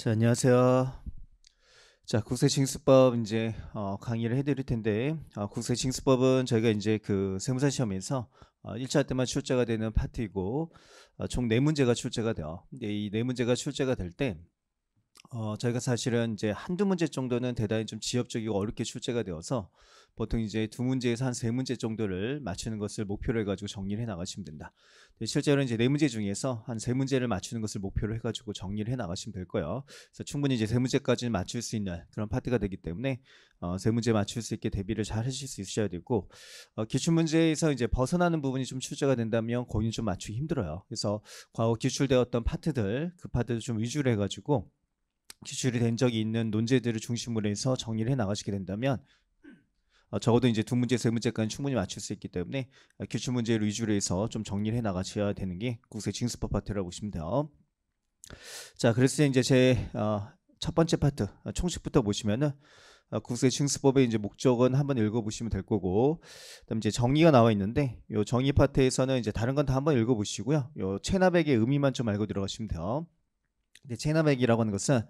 자, 안녕하세요. 자, 국세징수법 이제 강의를 해드릴 텐데, 국세징수법은 저희가 이제 그 세무사 시험에서 1차 때만 출제가 되는 파트이고, 총 4문제가 출제가 돼요. 근데 이 4문제가 출제가 될 때, 저희가 사실은 이제 한두 문제 정도는 대단히 좀 지엽적이고 어렵게 출제가 되어서 보통 이제 2문제에서 한 3문제 정도를 맞추는 것을 목표로 해가지고 정리를 해 나가시면 된다. 실제로 이제 4문제 중에서 한 3문제를 맞추는 것을 목표로 해가지고 정리를 해 나가시면 될 거예요. 그래서 충분히 이제 3문제까지는 맞출 수 있는 그런 파트가 되기 때문에 3문제 맞출 수 있게 대비를 잘 하실 수 있으셔야 되고, 기출문제에서 이제 벗어나는 부분이 좀 출제가 된다면 거기는 좀 맞추기 힘들어요. 그래서 과거 기출되었던 파트들, 그 파트를 좀 위주로 해가지고 기출이 된 적이 있는 논제들을 중심으로 해서 정리를 해 나가시게 된다면 적어도 이제 2문제, 3문제까지 충분히 맞출 수 있기 때문에 기출 문제를 위주로 해서 좀 정리를 해 나가셔야 되는 게 국세징수법 파트라고 보시면 돼요. 자, 그래서 이제 제 첫 번째 파트 총칙부터 보시면은 국세징수법의 이제 목적은 한번 읽어보시면 될 거고, 그다음 이제 정의가 나와 있는데 요 정의 파트에서는 이제 다른 건 다 한번 읽어보시고요. 요 체납액의 의미만 좀 알고 들어가시면 돼요. 근데 체납액이라고 하는 것은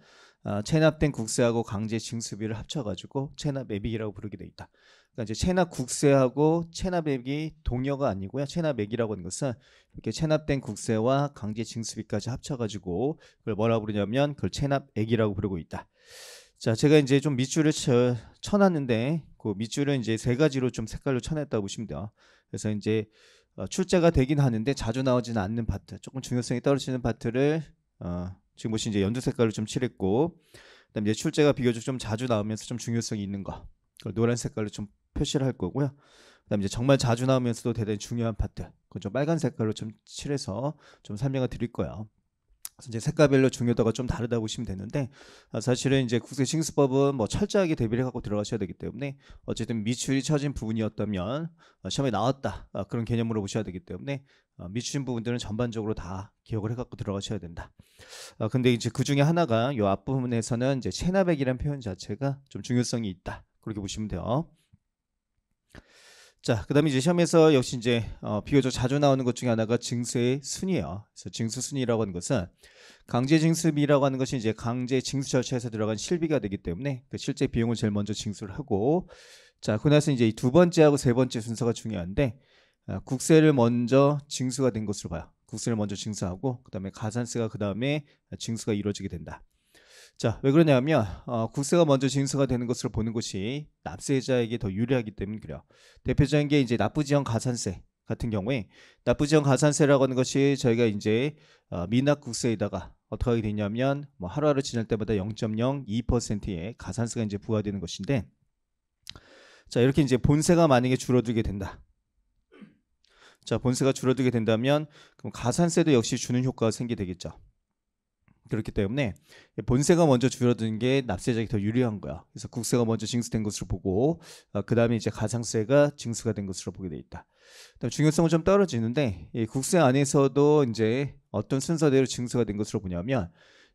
체납된 국세하고 강제 징수비를 합쳐가지고 체납액이라고 부르게 돼 있다. 그러니까 이제 체납 국세하고 체납액이 동여가 아니고요. 체납액이라고 하는 것은 이렇게 체납된 국세와 강제 징수비까지 합쳐가지고 그걸 뭐라고 부르냐면 그걸 체납액이라고 부르고 있다. 자, 제가 이제 좀 밑줄을 쳐놨는데 그 밑줄은 이제 3가지로 좀 색깔로 쳐냈다고 보시면 돼요. 그래서 이제 출제가 되긴 하는데 자주 나오지는 않는 파트, 조금 중요성이 떨어지는 파트를 지금 보시면 이제 연두 색깔로 좀 칠했고, 그다음 이제 출제가 비교적 좀 자주 나오면서 좀 중요성이 있는 거, 그걸 노란 색깔로 좀 표시를 할 거고요. 그다음 이제 정말 자주 나오면서도 대단히 중요한 파트, 그건 좀 빨간 색깔로 좀 칠해서 좀 설명을 드릴 거예요. 그래서 이제 색깔별로 중요도가 좀 다르다 보시면 되는데, 사실은 이제 국세징수법은 뭐 철저하게 대비를 갖고 들어가셔야 되기 때문에 어쨌든 미출이 처진 부분이었다면 시험에 나왔다, 그런 개념으로 보셔야 되기 때문에 미출인 부분들은 전반적으로 다 기억을 해갖고 들어가셔야 된다. 근데 이제 그 중에 하나가 요 앞부분에서는 이제 체납액이라는 표현 자체가 좀 중요성이 있다, 그렇게 보시면 돼요. 자, 그다음에 이제 시험에서 역시 이제 비교적 자주 나오는 것 중에 하나가 징수의 순위예요. 그래서 징수 순위라고 하는 것은 강제 징수비라고 하는 것이 이제 강제 징수 절차에서 들어간 실비가 되기 때문에 그 실제 비용을 제일 먼저 징수를 하고, 자, 그나서 이제 이 두 번째하고 세 번째 순서가 중요한데, 국세를 먼저 징수가 된 것으로 봐요. 국세를 먼저 징수하고 그다음에 가산세가 그다음에 징수가 이루어지게 된다. 자, 왜 그러냐면 국세가 먼저 징수가 되는 것으로 보는 것이 납세자에게 더 유리하기 때문에 그래요. 대표적인 게 이제 납부지형 가산세 같은 경우에, 납부지형 가산세라고 하는 것이 저희가 이제 미납 국세에다가 어떻게 하게 되냐면 뭐 하루하루 지날 때마다 0.02%의 가산세가 이제 부과되는 것인데, 자, 이렇게 이제 본세가 만약에 줄어들게 된다. 자, 본세가 줄어들게 된다면 그럼 가산세도 역시 주는 효과가 생기게 되겠죠. 그렇기 때문에 본세가 먼저 줄어드는 게 납세자에게 더 유리한 거야. 그래서 국세가 먼저 징수된 것으로 보고 그 다음에 이제 가상세가 징수가 된 것으로 보게 돼 있다. 중요성은 좀 떨어지는데 이 국세 안에서도 이제 어떤 순서대로 징수가 된 것으로 보냐면,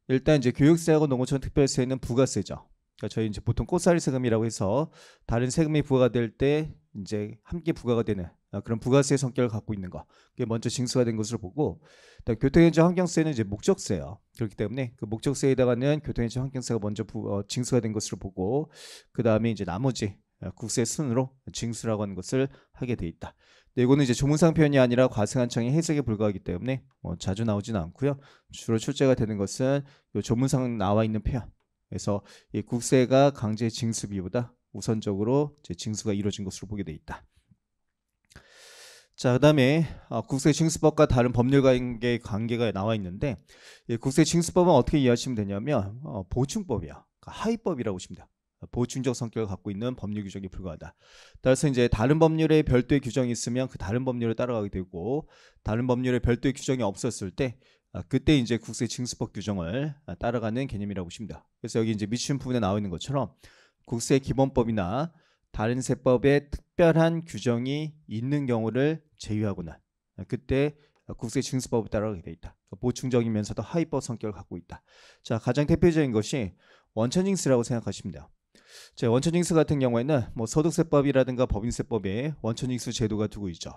일단 이제 교육세하고 농어촌 특별세는 부가세죠. 그러니까 저희 이제 보통 꽃살이 세금이라고 해서 다른 세금이 부과가 될 때 이제 함께 부과가 되는 그런 부가세 성격을 갖고 있는 거, 그게 먼저 징수가 된 것으로 보고, 교통행정 환경세는 이제 목적세예요. 그렇기 때문에 그 목적세에다가는 교통행정 환경세가 먼저 징수가 된 것으로 보고, 그 다음에 이제 나머지 국세 순으로 징수라고 하는 것을 하게 돼 있다. 근데 이거는 이제 조문상 표현이 아니라 과세관청의 해석에 불과하기 때문에 자주 나오지는 않고요. 주로 출제가 되는 것은 이 조문상 나와 있는 표현. 그래서 이 국세가 강제 징수비보다 우선적으로 이제 징수가 이루어진 것으로 보게 돼 있다. 자, 그다음에 국세징수법과 다른 법률과의 관계가 나와 있는데, 이 국세징수법은 어떻게 이해하시면 되냐면 보충법이야. 그러니까 하위법이라고 보시면 돼요. 보충적 성격을 갖고 있는 법률 규정에 불과하다. 따라서 이제 다른 법률에 별도의 규정이 있으면 그 다른 법률을 따라가게 되고, 다른 법률에 별도의 규정이 없었을 때 그때 이제 국세징수법 규정을 따라가는 개념이라고 보시면 돼요. 그래서 여기 이제 미친 부분에 나와 있는 것처럼 국세기본법이나 다른 세법에 특별한 규정이 있는 경우를 제외하고는 그때 국세징수법을 따라가게 돼 있다. 보충적이면서도 하위법 성격을 갖고 있다. 자, 가장 대표적인 것이 원천징수라고 생각하시면 돼요. 자, 원천징수 같은 경우에는 뭐 소득세법이라든가 법인세법에 원천징수 제도가 두고 있죠.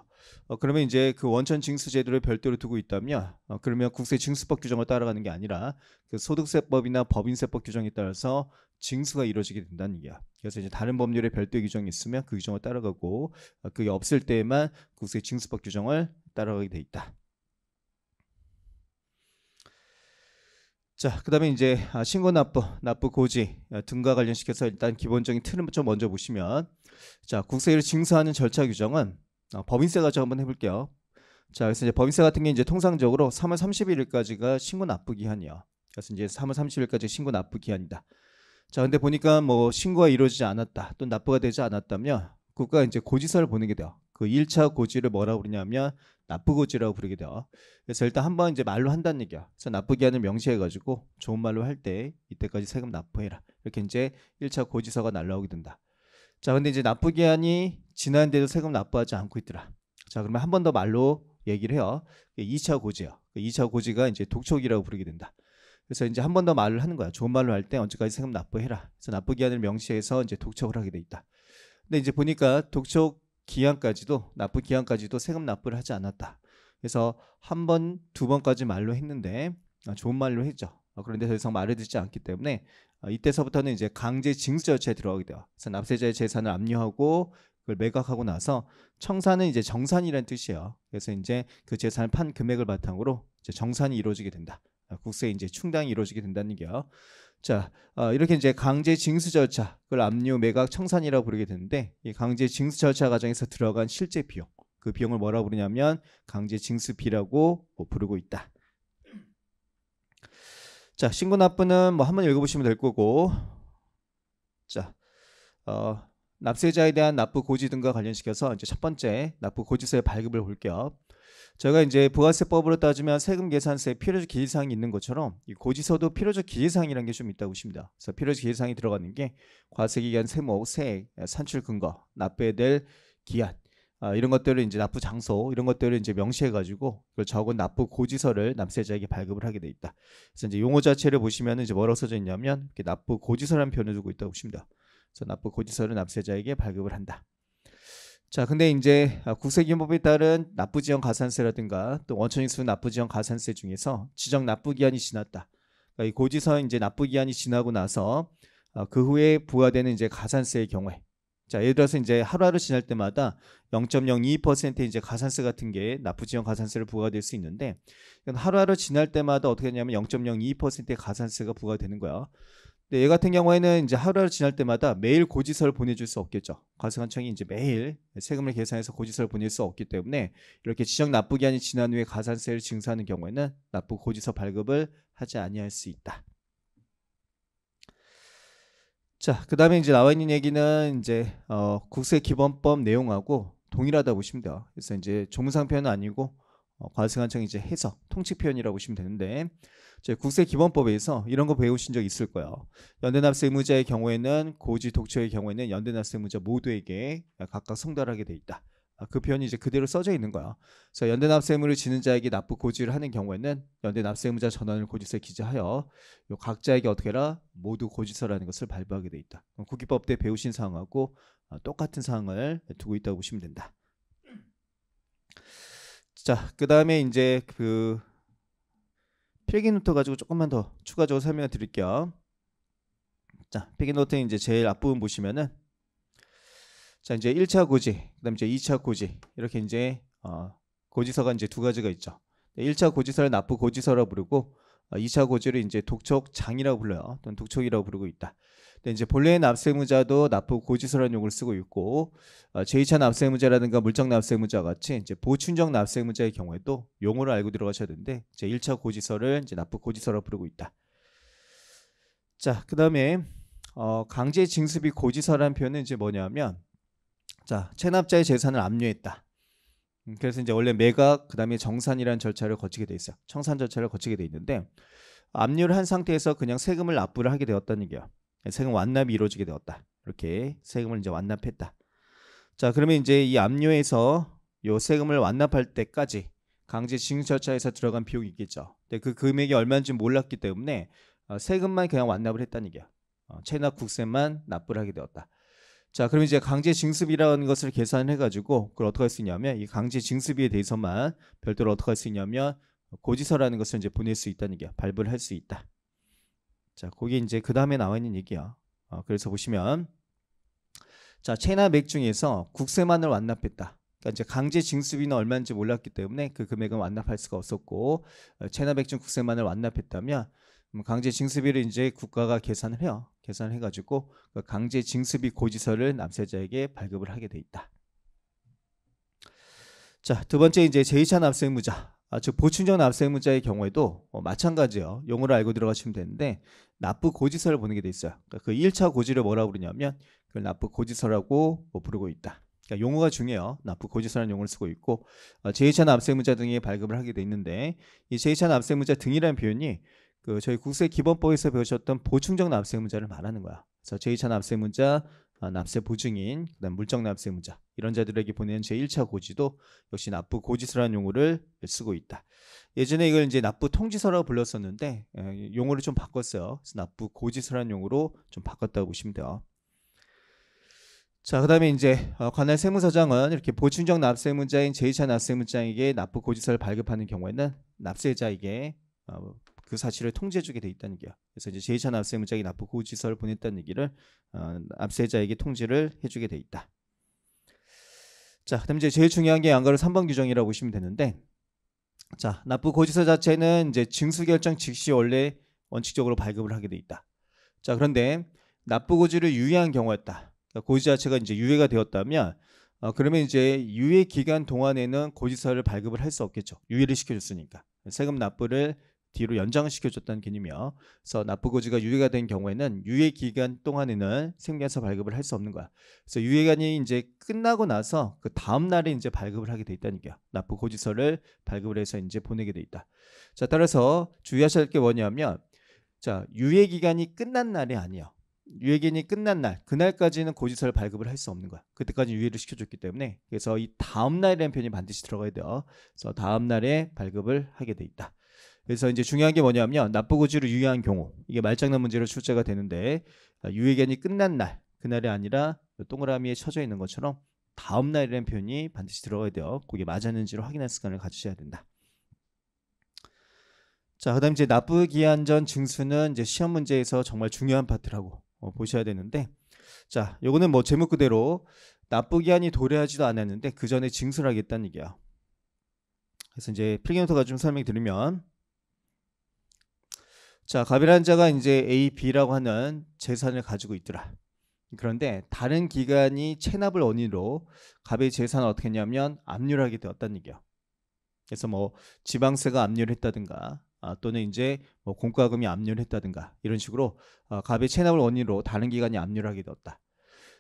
그러면 이제 그 원천징수 제도를 별도로 두고 있다면 그러면 국세징수법 규정을 따라가는 게 아니라 그 소득세법이나 법인세법 규정에 따라서 징수가 이루어지게 된다는 얘기야. 그래서 이제 다른 법률에 별도의 규정이 있으면 그 규정을 따라가고 그게 없을 때에만 국세징수법 규정을 따라가게 돼 있다. 자, 그다음에 이제 신고 납부 고지 등과 관련시켜서 일단 기본적인 틀을 좀 먼저 보시면, 자, 국세를 징수하는 절차 규정은 법인세 가지고 한번 해볼게요. 자, 그래서 이제 법인세 같은 게 이제 통상적으로 3월 31일까지가 신고 납부 기한이요. 그래서 이제 3월 30일까지 신고 납부 기한이다. 자, 근데 보니까 뭐 신고가 이루어지지 않았다, 또 납부가 되지 않았다면 국가가 이제 고지서를 보내게 돼요. 그 1차 고지를 뭐라고 부르냐면 납부고지라고 부르게 돼요. 그래서 일단 한번 이제 말로 한다는 얘기야. 그래서 납부기한을 명시해가지고 좋은 말로 할 때 이때까지 세금 납부해라, 이렇게 이제 1차 고지서가 날라오게 된다. 자, 근데 이제 납부기한이 지났는데도 세금 납부하지 않고 있더라. 자, 그러면 한 번 더 말로 얘기를 해요. 2차 고지요. 2차 고지가 이제 독촉이라고 부르게 된다. 그래서 이제 한 번 더 말을 하는 거야. 좋은 말로 할 때 언제까지 세금 납부해라. 그래서 납부기한을 명시해서 이제 독촉을 하게 돼 있다. 근데 이제 보니까 독촉 기한까지도, 납부 기한까지도 세금 납부를 하지 않았다. 그래서 한 번, 두 번까지 말로 했는데 좋은 말로 했죠. 그런데 더 이상 말을 듣지 않기 때문에 이때서부터는 이제 강제 징수 절차에 들어가게 돼요. 그래서 납세자의 재산을 압류하고 그걸 매각하고 나서 청산은 이제 정산이라는 뜻이에요. 그래서 이제 그 재산을 판 금액을 바탕으로 이제 정산이 이루어지게 된다. 국세 이제 충당이 이루어지게 된다는 얘기예요. 자, 이렇게 이제 강제 징수 절차, 그걸 압류, 매각, 청산이라고 부르게 되는데, 이 강제 징수 절차 과정에서 들어간 실제 비용, 그 비용을 뭐라고 부르냐면 강제 징수비라고 부르고 있다. 자, 신고 납부는 뭐 한번 읽어보시면 될 거고, 자, 납세자에 대한 납부 고지 등과 관련시켜서 이제 첫 번째 납부 고지서의 발급을 볼게요. 제가 이제 부가세법으로 따지면 세금 계산서에 필요적 기재사항이 있는 것처럼 이 고지서도 필요적 기재사항이라는 게 좀 있다고 보십니다. 그래서 필요적 기재사항이 들어가는 게 과세기간, 세목, 세액, 산출 근거, 납부해야 될 기한, 이런 것들을 이제 납부 장소, 이런 것들을 이제 명시해가지고 그걸 적은 납부 고지서를 납세자에게 발급을 하게 돼 있다. 그래서 이제 용어 자체를 보시면 이제 뭐라고 써져 있냐면 이렇게 납부 고지서라는 표현을 두고 있다고 보십니다. 그래서 납부 고지서를 납세자에게 발급을 한다. 자, 근데 이제 국세기본법에 따른 납부지연 가산세라든가 또 원천징수 납부지연 가산세 중에서 지정 납부기한이 지났다. 그러니까 이 고지서 이제 납부기한이 지나고 나서 그 후에 부과되는 이제 가산세의 경우에, 자, 예를 들어서 이제 하루하루 지날 때마다 0.02% 이제 가산세 같은 게 납부지연 가산세를 부과될 수 있는데, 하루하루 지날 때마다 어떻게 하냐면 0.02%의 가산세가 부과되는 거야. 근데 얘 같은 경우에는 이제 하루하루 지날 때마다 매일 고지서를 보내줄 수 없겠죠. 과세관청이 이제 매일 세금을 계산해서 고지서를 보낼 수 없기 때문에 이렇게 지정 납부기한이 지난 후에 가산세를 징수하는 경우에는 납부 고지서 발급을 하지 아니할 수 있다. 자, 그 다음에 이제 나와 있는 얘기는 이제 국세기본법 내용하고 동일하다 보시면 돼요. 그래서 이제 조문상 표현은 아니고 과세관청이 이제 해석, 통치 표현이라고 보시면 되는데, 국세기본법에서 이런 거 배우신 적 있을 거예요. 연대납세 의무자의 경우에는 고지 독촉의 경우에는 연대납세 의무자 모두에게 각각 송달하게 돼 있다. 그 표현이 이제 그대로 써져 있는 거야. 그래서 연대납세 의무를 지는 자에게 납부 고지를 하는 경우에는 연대납세 의무자 전원을 고지서에 기재하여 요 각자에게 어떻게 해라? 모두 고지서라는 것을 발부하게 돼 있다. 국기법 때 배우신 사항하고 똑같은 사항을 두고 있다고 보시면 된다. 자, 그 다음에 이제 그 필기노트 가지고 조금만 더 추가적으로 설명을 드릴게요. 자, 필기노트 이제 제일 앞부분 보시면은, 자, 이제 1차 고지, 그다음 이제 2차 고지, 이렇게 이제 고지서가 이제 두 가지가 있죠. 1차 고지서를 납부 고지서라고 부르고 2차 고지를 이제 독촉장이라고 불러요. 또는 독촉이라고 부르고 있다. 근데 이제 본래의 납세의무자도 납부 고지서라는 용어를 쓰고 있고, 제2차 납세의무자라든가 물적 납세의무자 같이 이제 보충적 납세의무자의 경우에도 용어를 알고 들어가셔야 되는데, 제 1차 고지서를 이제 납부 고지서라고 부르고 있다. 자, 그다음에 강제 징수비 고지서라는 표현은 이제 뭐냐면, 자, 체납자의 재산을 압류했다. 그래서 이제 원래 매각, 그다음에 정산이라는 절차를 거치게 돼 있어요. 청산 절차를 거치게 돼 있는데, 압류를 한 상태에서 그냥 세금을 납부를 하게 되었다는 얘기예요. 세금 완납이 이루어지게 되었다. 이렇게 세금을 이제 완납했다. 자, 그러면 이제 이 압류에서 요 세금을 완납할 때까지 강제 징수 절차에서 들어간 비용이 있겠죠. 근데 그 금액이 얼마인지 몰랐기 때문에 세금만 그냥 완납을 했다는 얘기야. 체납 국세만 납부를 하게 되었다. 자, 그럼 이제 강제 징수비라는 것을 계산해 가지고 그걸 어떻게 할 수 있냐면 이 강제 징수비에 대해서만 별도로 어떻게 할 수 있냐면 고지서라는 것을 이제 보낼 수 있다는 얘기야. 발부를 할 수 있다. 자, 거기 이제 그 다음에 나와 있는 얘기야. 그래서 보시면 자, 체납액 중에서 국세만을 완납했다. 그러니까 이제 강제 징수비는 얼마인지 몰랐기 때문에 그 금액은 완납할 수가 없었고 체납액 중 국세만을 완납했다면 강제 징수비를 이제 국가가 계산을 해요. 계산을 해가지고 그 강제 징수비 고지서를 납세자에게 발급을 하게 돼 있다. 자, 두 번째 이제 제2차 납세의무자, 즉 보충적 납세의무자의 경우에도 마찬가지예요. 용어를 알고 들어가시면 되는데 납부 고지서를 보내게 돼 있어요. 그러니까 그 1차 고지를 뭐라고 부르냐면 그걸 납부 고지서라고 부르고 있다. 그러니까 용어가 중요해요. 납부 고지서라는 용어를 쓰고 있고 제2차 납세의무자 등에 발급을 하게 돼 있는데 이 제2차 납세의무자 등이라는 표현이 그 저희 국세기본법에서 배우셨던 보충적 납세의무자를 말하는 거야. 그래서 제2차 납세의무자, 납세 보증인, 그다음 물적 납세의무자 이런 자들에게 보내는 제1차 고지도 역시 납부 고지서라는 용어를 쓰고 있다. 예전에 이걸 이제 납부 통지서라고 불렀었는데 용어를 좀 바꿨어요. 그래서 납부 고지서라는 용어로 좀 바꿨다고 보시면 돼요. 자, 그다음에 이제 관할 세무서장은 이렇게 보충적 납세의무자인 제2차 납세의무자에게 납부 고지서를 발급하는 경우에는 납세자에게 그 사실을 통지해주게 돼 있다는 얘기야. 그래서 이제 제2차 납세의무자에게 납부 고지서를 보냈다는 얘기를 납세자에게 통지를 해주게 돼 있다. 자, 그다음 이제 제일 중요한 게 양가로 3번 규정이라고 보시면 되는데, 자, 납부 고지서 자체는 이제 징수 결정 즉시 원래 원칙적으로 발급을 하게 돼 있다. 자, 그런데 납부 고지를 유예한 경우였다. 그러니까 고지 자체가 이제 유예가 되었다면, 그러면 이제 유예 기간 동안에는 고지서를 발급을 할 수 없겠죠. 유예를 시켜줬으니까 세금 납부를 뒤로 연장시켜줬다는 개념이요. 그래서 납부고지가 유예가 된 경우에는 유예 기간 동안에는 세금계산서 발급을 할 수 없는 거야. 그래서 유예기간이 이제 끝나고 나서 그 다음 날에 이제 발급을 하게 돼 있다는 거야. 납부고지서를 발급을 해서 이제 보내게 돼 있다. 자, 따라서 주의하셔야 할 게 뭐냐면, 자, 유예 기간이 끝난 날이 아니에요. 유예 기간이 끝난 날, 그날까지는 고지서를 발급을 할 수 없는 거야. 그때까지 유예를 시켜줬기 때문에. 그래서 이 다음 날이라는 표현이 반드시 들어가야 돼요. 그래서 다음 날에 발급을 하게 돼 있다. 그래서 이제 중요한 게 뭐냐면 납부고지를 유예한 경우, 이게 말장난 문제로 출제가 되는데 유예기간이 끝난 날, 그날이 아니라 동그라미에 쳐져 있는 것처럼 다음 날이라는 표현이 반드시 들어가야 돼요. 그게 맞았는지를 확인할 습관을 가지셔야 된다. 자, 그다음 이제 납부기한 전 징수는 이제 시험 문제에서 정말 중요한 파트라고 보셔야 되는데, 자, 요거는 뭐 제목 그대로 납부기한이 도래하지도 않았는데 그 전에 징수를 하겠다는 얘기야. 그래서 이제 필기노트가 좀 설명 드리면, 자, 갑이라는 자가 이제 A, B라고 하는 재산을 가지고 있더라. 그런데 다른 기관이 체납을 원인으로 갑의 재산을 어떻게 했냐면 압류를 하게 되었다는 얘기야. 그래서 뭐 지방세가 압류를 했다든가 또는 이제 뭐 공과금이 압류를 했다든가 이런 식으로 갑의 체납을 원인으로 다른 기관이 압류를 하게 되었다.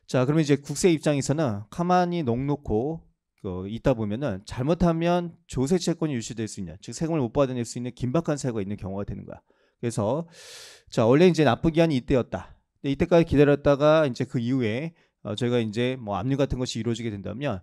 자, 그러면 이제 국세 입장에서는 가만히 넋놓고 있다 보면은 잘못하면 조세 채권이 유실될 수 있는, 즉 세금을 못 받아낼 수 있는 긴박한 사유가 있는 경우가 되는 거야. 그래서 자, 원래 이제 납부기한이 이때였다. 근데 이때까지 기다렸다가 이제 그 이후에 저희가 이제 뭐 압류 같은 것이 이루어지게 된다면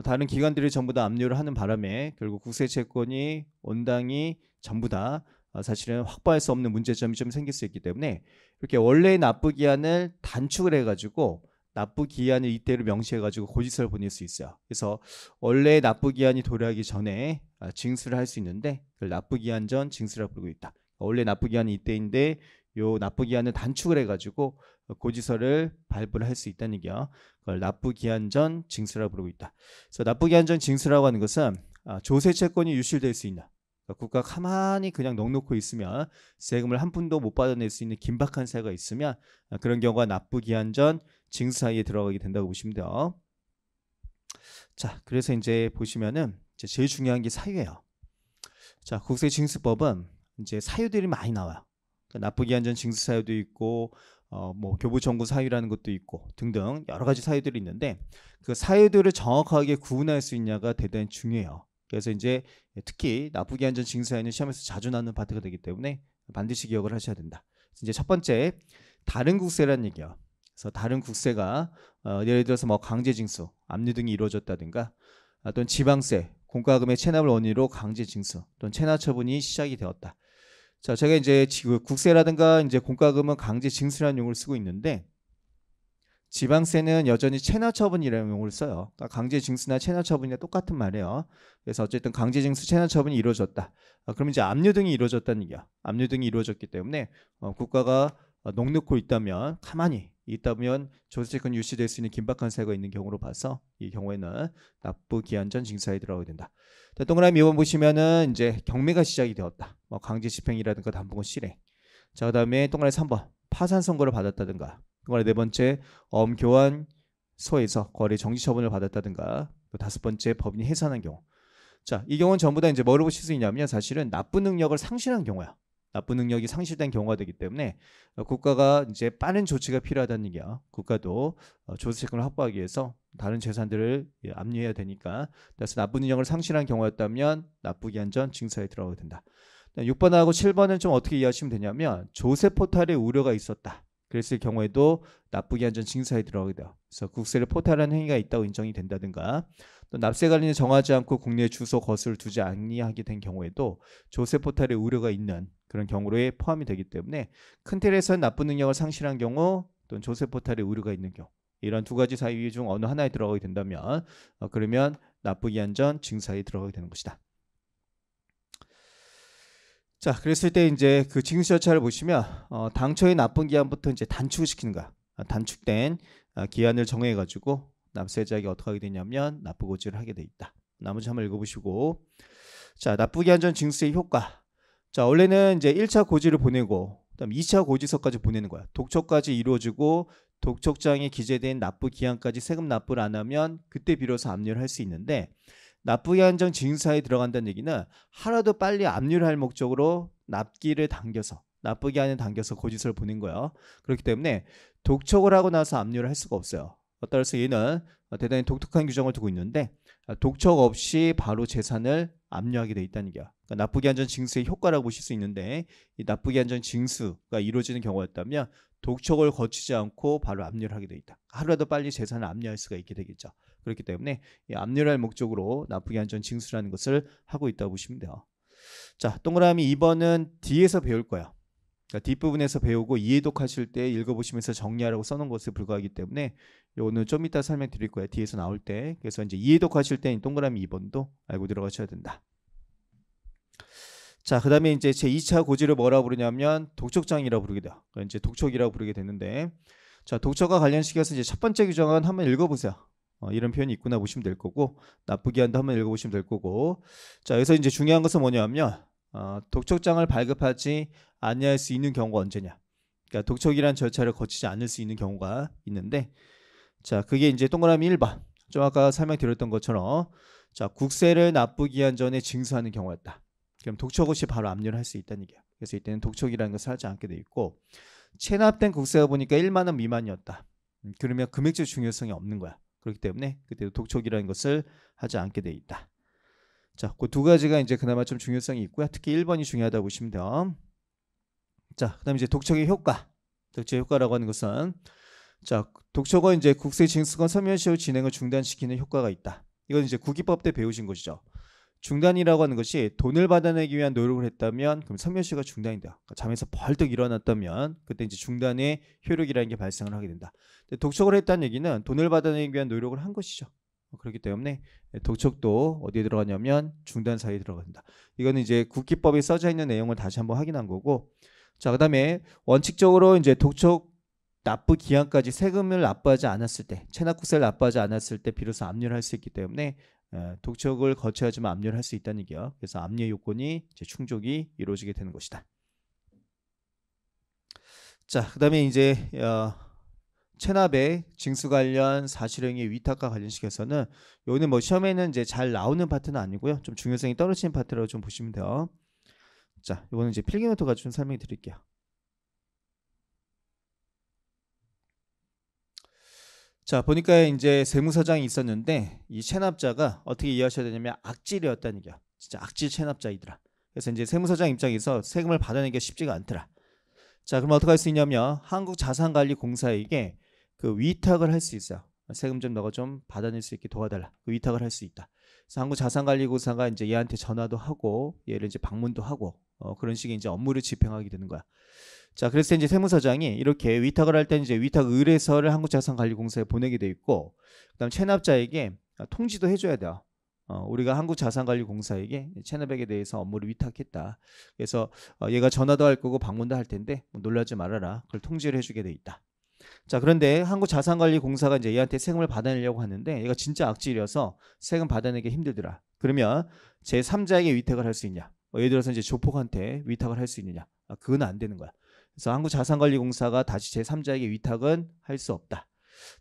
다른 기관들이 전부 다 압류를 하는 바람에 결국 국세 채권이 온당이 전부 다 사실은 확보할 수 없는 문제점이 좀 생길 수 있기 때문에 이렇게 원래 납부기한을 단축을 해가지고 납부기한을 이때로 명시해가지고 고지서를 보낼 수 있어요. 그래서 원래 납부기한이 도래하기 전에 징수를 할 수 있는데 그걸 납부기한 전 징수라고 부르고 있다. 원래 납부기한이 이때인데 요 납부기한을 단축을 해가지고 고지서를 발부를 할 수 있다는 얘기야. 그걸 납부기한 전 징수라고 부르고 있다. 그래서 납부기한 전 징수라고 하는 것은 조세 채권이 유실될 수 있는, 그러니까 국가가 가만히 그냥 넋놓고 있으면 세금을 한 푼도 못 받아낼 수 있는 긴박한 사유가 있으면 그런 경우가 납부기한 전 징수 사이에 들어가게 된다고 보시면 돼요. 자, 그래서 이제 보시면은 이제 제일 중요한 게 사유예요. 자, 국세징수법은 이제 사유들이 많이 나와요. 그러니까 납부기한 전 징수 사유도 있고 뭐 교부 청구 사유라는 것도 있고 등등 여러 가지 사유들이 있는데 그 사유들을 정확하게 구분할 수 있냐가 대단히 중요해요. 그래서 이제 특히 납부기한 전 징수 사유는 시험에서 자주 나오는 파트가 되기 때문에 반드시 기억을 하셔야 된다. 그래서 이제 첫 번째 다른 국세라는 얘기예요. 그래서 다른 국세가 예를 들어서 뭐 강제징수, 압류 등이 이루어졌다든가 또는 지방세, 공과금의 체납을 원인으로 강제징수 또는 체납 처분이 시작이 되었다. 자, 제가 이제 국세라든가 이제 공과금은 강제 징수라는 용어를 쓰고 있는데 지방세는 여전히 체납처분이라는 용어를 써요. 그러니까 강제 징수나 체납처분이랑 똑같은 말이에요. 그래서 어쨌든 강제 징수, 체납처분이 이루어졌다. 그러면 이제 압류 등이 이루어졌다는 얘기야. 압류 등이 이루어졌기 때문에 국가가 넉넉고 있다면, 가만히 있다면 조세채권 유치될 수 있는 긴박한 사유가 있는 경우로 봐서 이 경우에는 납부 기한 전 징수하에 들어가게 된다. 자, 동그라미 2번 보시면은 이제 경매가 시작이 되었다. 뭐 강제 집행이라든가 담보권 실행. 자, 그다음에 동그라미 3번 파산 선고를 받았다든가. 동그라미 네 번째 엄교환소에서 거래 정지 처분을 받았다든가. 또 다섯 번째 법인이 해산한 경우. 자, 이 경우는 전부 다 이제 뭐를 보실 수 있냐면 사실은 납부 능력을 상실한 경우야. 납부 능력이 상실된 경우가 되기 때문에 국가가 이제 빠른 조치가 필요하다는 얘기야. 국가도 조세채권을 확보하기 위해서 다른 재산들을 압류해야 되니까. 그래서 납부 능력을 상실한 경우였다면 납부 기한 전 징수하에 들어가게 된다. 6번하고 7번은 좀 어떻게 이해하시면 되냐면 조세 포탈에 우려가 있었다. 그랬을 경우에도 납부 기한 전 징수하에 들어가게 돼요. 그래서 국세를 포탈하는 행위가 있다고 인정이 된다든가, 또 납세 관리는 정하지 않고 국내 주소 거수를 두지 아니하게 된 경우에도 조세 포탈에 우려가 있는 그런 경우에 포함이 되기 때문에 큰 틀에서는 납부 능력을 상실한 경우 또는 조세 포탈에 우려가 있는 경우, 이런 두 가지 사유 중 어느 하나에 들어가게 된다면 그러면 납부 기한 전 징수하에 들어가게 되는 것이다. 자, 그랬을 때 이제 그 징수 절차를 보시면 당초의 납부 기한부터 이제 단축을 시키는 거야. 단축된 기한을 정해 가지고 납세자에게 어떻게 하게 되냐면 납부 고지를 하게 돼 있다. 나머지 한번 읽어보시고. 자, 납부 기한 전 징수의 효과. 자, 원래는 이제 1차 고지를 보내고 그다음 2차 고지서까지 보내는 거야. 독촉까지 이루어지고 독촉장에 기재된 납부 기한까지 세금 납부를 안 하면 그때 비로소 압류를 할 수 있는데, 납부 기한 전 징수하에 들어간다는 얘기는 하루도 빨리 압류를 할 목적으로 납기를 당겨서, 납부 기한을 당겨서 고지서를 보낸 거예요. 그렇기 때문에 독촉을 하고 나서 압류를 할 수가 없어요. 따라서 얘는 대단히 독특한 규정을 두고 있는데 독촉 없이 바로 재산을 압류하게 돼 있다는 얘기야. 그러니까 납부 기한 전 징수의 효과라고 보실 수 있는데, 이 납부 기한 전 징수가 이루어지는 경우였다면 독촉을 거치지 않고 바로 압류를 하게 돼 있다. 하루라도 빨리 재산을 압류할 수가 있게 되겠죠. 그렇기 때문에 이 압류를 할 목적으로 납부 기한 전 징수라는 것을 하고 있다고 보시면 돼요. 자, 동그라미 2번은 뒤에서 배울 거야. 그러니까 뒷부분에서 배우고 이해독하실 때 읽어보시면서 정리하라고 써놓은 것에 불과하기 때문에 오늘 좀 이따 설명드릴 거예요. 뒤에서 나올 때. 그래서 이제 이해독하실 때 동그라미 2번도 알고 들어가셔야 된다. 자, 그 다음에 이제 제 2차 고지를 뭐라고 부르냐면 독촉장이라고 부르게 돼요. 이제 독촉이라고 부르게 되는데, 자, 독촉과 관련시켜서 이제 첫 번째 규정은 한번 읽어보세요. 이런 표현이 있구나 보시면 될 거고, 납부 기한도 한번 읽어보시면 될 거고. 자, 여기서 이제 중요한 것은 뭐냐면 독촉장을 발급하지 아니할 수 있는 경우가 언제냐. 그러니까 독촉이란 절차를 거치지 않을 수 있는 경우가 있는데, 자, 그게 이제 동그라미 1번. 좀 아까 설명드렸던 것처럼, 자, 국세를 납부 기한 전에 징수하는 경우였다. 그럼 독촉 없이 바로 압류를 할 수 있다는 얘기야. 그래서 이때는 독촉이라는 것을 하지 않게 돼 있고, 체납된 국세가 보니까 1만 원 미만이었다. 그러면 금액적 중요성이 없는 거야. 그렇기 때문에 그때도 독촉이라는 것을 하지 않게 돼 있다. 자, 그 두 가지가 이제 그나마 좀 중요성이 있고요. 특히 1번이 중요하다고 보시면 돼요. 자, 그다음에 이제 독촉의 효과. 독촉의 효과라고 하는 것은, 자, 독촉은 이제 국세 징수권 서면시효 진행을 중단시키는 효과가 있다. 이건 이제 국기법 때 배우신 것이죠. 중단이라고 하는 것이 돈을 받아내기 위한 노력을 했다면 그럼 서면시효가 중단이 돼요. 그러니까 잠에서 벌떡 일어났다면 그때 이제 중단의 효력이라는 게 발생을 하게 된다. 근데 독촉을 했다는 얘기는 돈을 받아내기 위한 노력을 한 것이죠. 그렇기 때문에 독촉도 어디에 들어가냐면 중단 사이에 들어간다. 이거는 이제 국기법에 써져 있는 내용을 다시 한번 확인한 거고. 자, 그다음에 원칙적으로 이제 독촉 납부 기한까지 세금을 납부하지 않았을 때, 체납국세를 납부하지 않았을 때 비로소 압류를 할 수 있기 때문에 독촉을 거쳐야지만 압류를 할 수 있다는 얘기예요. 그래서 압류 요건이 이제 충족이 이루어지게 되는 것이다. 자, 그다음에 이제 체납의 징수 관련 사실행위 위탁과 관련시켜서는 요는 뭐 시험에는 이제 잘 나오는 파트는 아니고요. 좀 중요성이 떨어지는 파트라고 좀 보시면 돼요. 자, 이거는 이제 필기노트 가지고 좀 설명해 드릴게요. 자, 보니까 이제 세무서장이 있었는데 이 체납자가 어떻게 이해하셔야 되냐면 악질이었다는 얘기야. 진짜 악질 체납자이더라. 그래서 이제 세무서장 입장에서 세금을 받아내기가 쉽지가 않더라. 자, 그럼 어떻게 할 수 있냐면 한국자산관리공사에게 그 위탁을 할 수 있어요. 세금 좀 너가 좀 받아낼 수 있게 도와달라. 그 위탁을 할 수 있다. 그래서 한국자산관리공사가 이제 얘한테 전화도 하고 얘를 이제 방문도 하고 그런 식의 이제 업무를 집행하게 되는 거야. 자, 그래서 이제 세무서장이 이렇게 위탁을 할 때 이제 위탁 의뢰서를 한국자산관리공사에 보내게 돼 있고, 그다음 체납자에게 통지도 해줘야 돼요. 우리가 한국자산관리공사에게 체납액에 대해서 업무를 위탁했다. 그래서 얘가 전화도 할 거고 방문도 할 텐데 뭐 놀라지 말아라. 그걸 통지를 해주게 돼 있다. 자, 그런데 한국자산관리공사가 이제 얘한테 세금을 받아내려고 하는데 얘가 진짜 악질이어서 세금 받아내기 힘들더라. 그러면 제3자에게 위탁을 할 수 있냐? 예를 들어서 이제 조폭한테 위탁을 할 수 있느냐? 그건 안 되는 거야. 그래서 한국자산관리공사가 다시 제3자에게 위탁은 할 수 없다.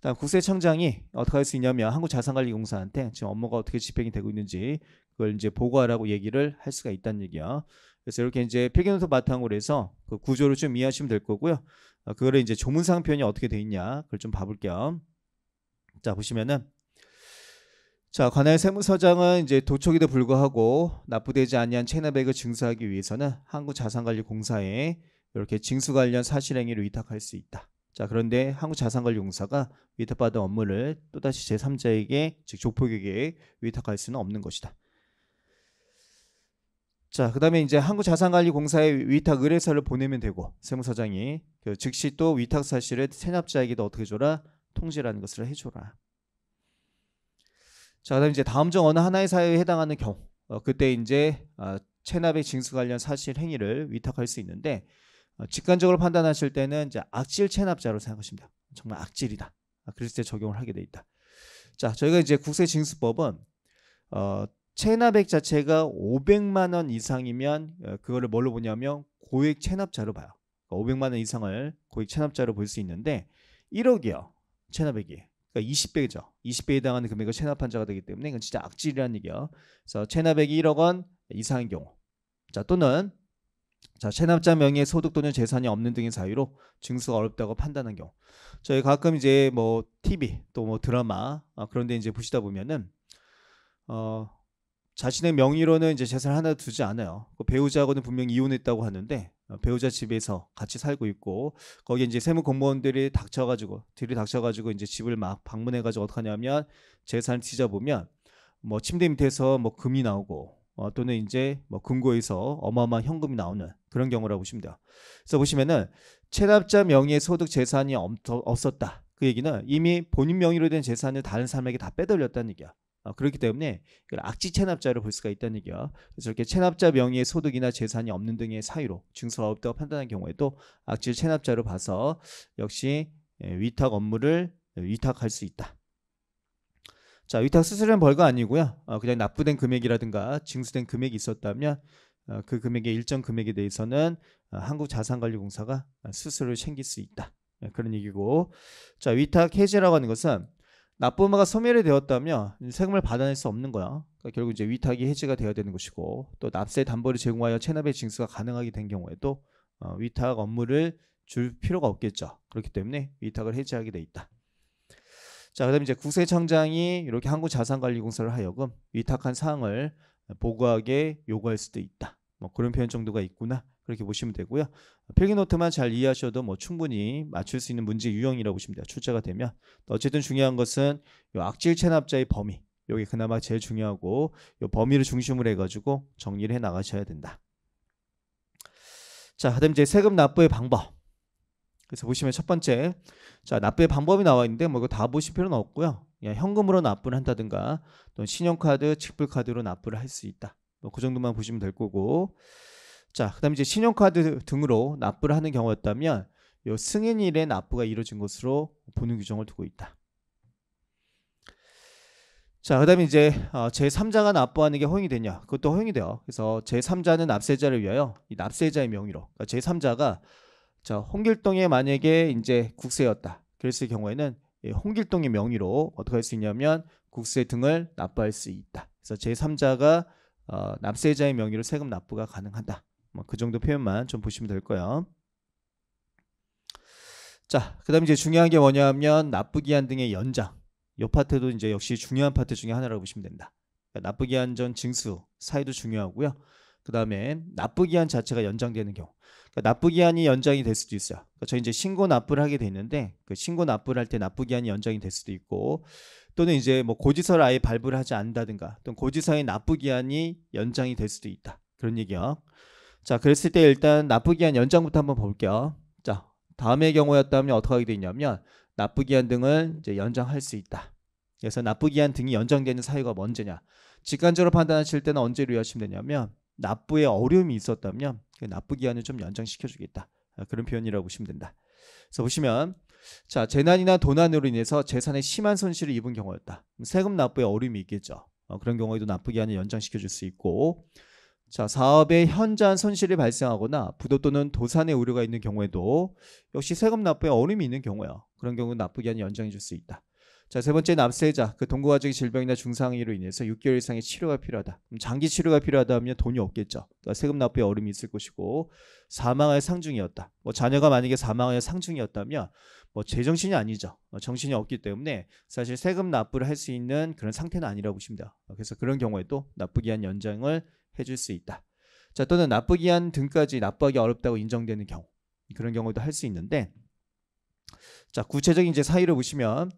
다음 국세청장이 어떻게 할 수 있냐면 한국자산관리공사한테 지금 업무가 어떻게 집행이 되고 있는지 그걸 이제 보고하라고 얘기를 할 수가 있다는 얘기야. 그래서 이렇게 이제 필기노트 바탕으로 해서 그 구조를 좀 이해하시면 될 거고요. 그거를 이제 조문상 표현이 어떻게 돼 있냐 그걸 좀 봐볼게요. 자, 보시면은 자, 관할 세무서장은 이제 도촉에도 불구하고 납부되지 아니한 체납액을 증수하기 위해서는 한국자산관리공사에 이렇게 징수 관련 사실행위를 위탁할 수 있다. 자, 그런데 한국자산관리공사가 위탁받은 업무를 또다시 제3자에게 즉 조폭에게 위탁할 수는 없는 것이다. 자, 그 다음에 이제 한국자산관리공사에 위탁 의뢰서를 보내면 되고 세무서장이 즉시 또 위탁 사실을 체납자에게도 어떻게 줘라? 통지라는 것을 해줘라. 자, 그다음 이제 다음 중 어느 하나의 사유에 해당하는 경우 그때 이제 체납의 징수 관련 사실 행위를 위탁할 수 있는데 직관적으로 판단하실 때는 이제 악질 체납자로 생각하시면 돼요. 정말 악질이다. 그랬을 때 적용을 하게 돼 있다. 자, 저희가 이제 국세징수법은 체납액 자체가 500만 원 이상이면 그거를 뭘로 보냐면 고액 체납자로 봐요. 500만 원 이상을 고액 체납자로 볼 수 있는데 1억이요. 체납액이. 그러니까 20배죠. 20배에 해당하는 금액을 체납한 자가 되기 때문에 이건 진짜 악질이라는 얘기야. 그래서 체납액이 1억 원 이상인 경우. 자, 또는 자, 체납자 명의의 소득 또는 재산이 없는 등의 사유로 증수가 어렵다고 판단한 경우. 저희 가끔 이제 뭐 TV 또 뭐 드라마 그런데 이제 보시다 보면은 자신의 명의로는 이제 재산 하나 두지 않아요. 그 배우자하고는 분명히 이혼했다고 하는데 배우자 집에서 같이 살고 있고 거기에 이제 세무 공무원들이 들이닥쳐가지고 이제 집을 막 방문해가지고 어떻게 하냐면 재산을 뒤져보면 뭐 침대 밑에서 뭐 금이 나오고 또는 이제 뭐 금고에서 어마어마한 현금이 나오는 그런 경우라고 보시면 돼요. 그래서 보시면은 체납자 명의의 소득 재산이 없었다. 그 얘기는 이미 본인 명의로 된 재산을 다른 사람에게 다 빼돌렸다는 얘기야. 그렇기 때문에 악질 체납자를 볼 수가 있다는 얘기야. 그래서 이렇게 체납자 명의의 소득이나 재산이 없는 등의 사유로 증수가 없다고 판단한 경우에도 악질 체납자로 봐서 역시 위탁 업무를 위탁할 수 있다. 자, 위탁 수수료는 별거 아니고요. 그냥 납부된 금액이라든가 징수된 금액이 있었다면 그 금액의 일정 금액에 대해서는 한국자산관리공사가 수수료를 챙길 수 있다. 그런 얘기고, 자, 위탁 해지라고 하는 것은 납부마가 소멸이 되었다면 세금을 받아낼 수 없는 거야. 그러니까 결국 이제 위탁이 해지가 되어야 되는 것이고, 또 납세 담보를 제공하여 체납의 징수가 가능하게 된 경우에도 위탁 업무를 줄 필요가 없겠죠. 그렇기 때문에 위탁을 해지하게 돼 있다. 자, 그다음에 이제 국세청장이 이렇게 한국자산관리공사를 하여금 위탁한 사항을 보고하게 요구할 수도 있다. 뭐 그런 표현 정도가 있구나. 그렇게 보시면 되고요. 필기노트만 잘 이해하셔도 뭐 충분히 맞출 수 있는 문제 유형이라고 보시면 돼요. 출제가 되면. 어쨌든 중요한 것은 이 악질 체납자의 범위. 여기 그나마 제일 중요하고 이 범위를 중심으로 해가지고 정리를 해 나가셔야 된다. 자, 그다음 이제 세금 납부의 방법. 그래서 보시면 첫 번째, 자, 납부의 방법이 나와 있는데 뭐 이거 다 보실 필요는 없고요. 그냥 현금으로 납부를 한다든가 또 신용카드, 직불카드로 납부를 할 수 있다. 뭐 그 정도만 보시면 될 거고. 자, 그다음에 이제 신용카드 등으로 납부를 하는 경우였다면 요 승인일에 납부가 이루어진 것으로 보는 규정을 두고 있다. 자, 그다음에 이제 제3자가 납부하는 게 허용이 되냐? 그것도 허용이 돼요. 그래서 제3자는 납세자를 위하여 이 납세자의 명의로, 그러니까 제3자가 자, 홍길동이 만약에 이제 국세였다. 그랬을 경우에는 홍길동의 명의로 어떻게 할 수 있냐면 국세 등을 납부할 수 있다. 그래서 제3자가 납세자의 명의로 세금 납부가 가능하다. 뭐 그 정도 표현만 좀 보시면 될 거예요. 자, 그다음에 이제 중요한 게 뭐냐면 납부기한 등의 연장. 이 파트도 이제 역시 중요한 파트 중에 하나라고 보시면 된다. 그러니까 납부기한 전 징수 사유도 중요하고요. 그다음에 납부기한 자체가 연장되는 경우. 그러니까 납부기한이 연장이 될 수도 있어요. 그러니까 저희 이제 신고 납부를 하게 되는데 그 신고 납부를 할 때 납부기한이 연장이 될 수도 있고 또는 이제 뭐 고지서를 아예 발부를 하지 않는다든가 또는 고지서의 납부기한이 연장이 될 수도 있다. 그런 얘기야. 자, 그랬을 때 일단 납부기한 연장부터 한번 볼게요. 자, 다음의 경우였다면 어떻게 하게 되냐면 납부기한 등을 이제 연장할 수 있다. 그래서 납부기한 등이 연장되는 사유가 언제냐? 직관적으로 판단하실 때는 언제로 이해하시면 되냐면 납부에 어려움이 있었다면 그 납부기한을 좀 연장시켜 주겠다. 그런 표현이라고 보시면 된다. 그래서 보시면 자, 재난이나 도난으로 인해서 재산에 심한 손실을 입은 경우였다. 세금 납부에 어려움이 있겠죠. 그런 경우에도 납부기한을 연장시켜 줄 수 있고, 자, 사업에 현저한 손실이 발생하거나 부도 또는 도산의 우려가 있는 경우에도 역시 세금 납부에 어려움이 있는 경우야. 그런 경우는 납부기한이 연장해 줄 수 있다. 자, 세 번째 납세자, 그 동거가족의 질병이나 중상으로 인해서 6개월 이상의 치료가 필요하다. 장기 치료가 필요하다면 돈이 없겠죠. 그러니까 세금 납부에 어려움이 있을 것이고, 사망할 상중이었다. 뭐 자녀가 만약에 사망할 상중이었다면 뭐 제정신이 아니죠. 정신이 없기 때문에 사실 세금 납부를 할 수 있는 그런 상태는 아니라고 보시면 돼요. 그래서 그런 경우에도 납부기한 연장을 해줄 수 있다. 자, 또는 납부기한 등까지 납부하기 어렵다고 인정되는 경우, 그런 경우도 할 수 있는데, 자, 구체적인 이제 사유를 보시면,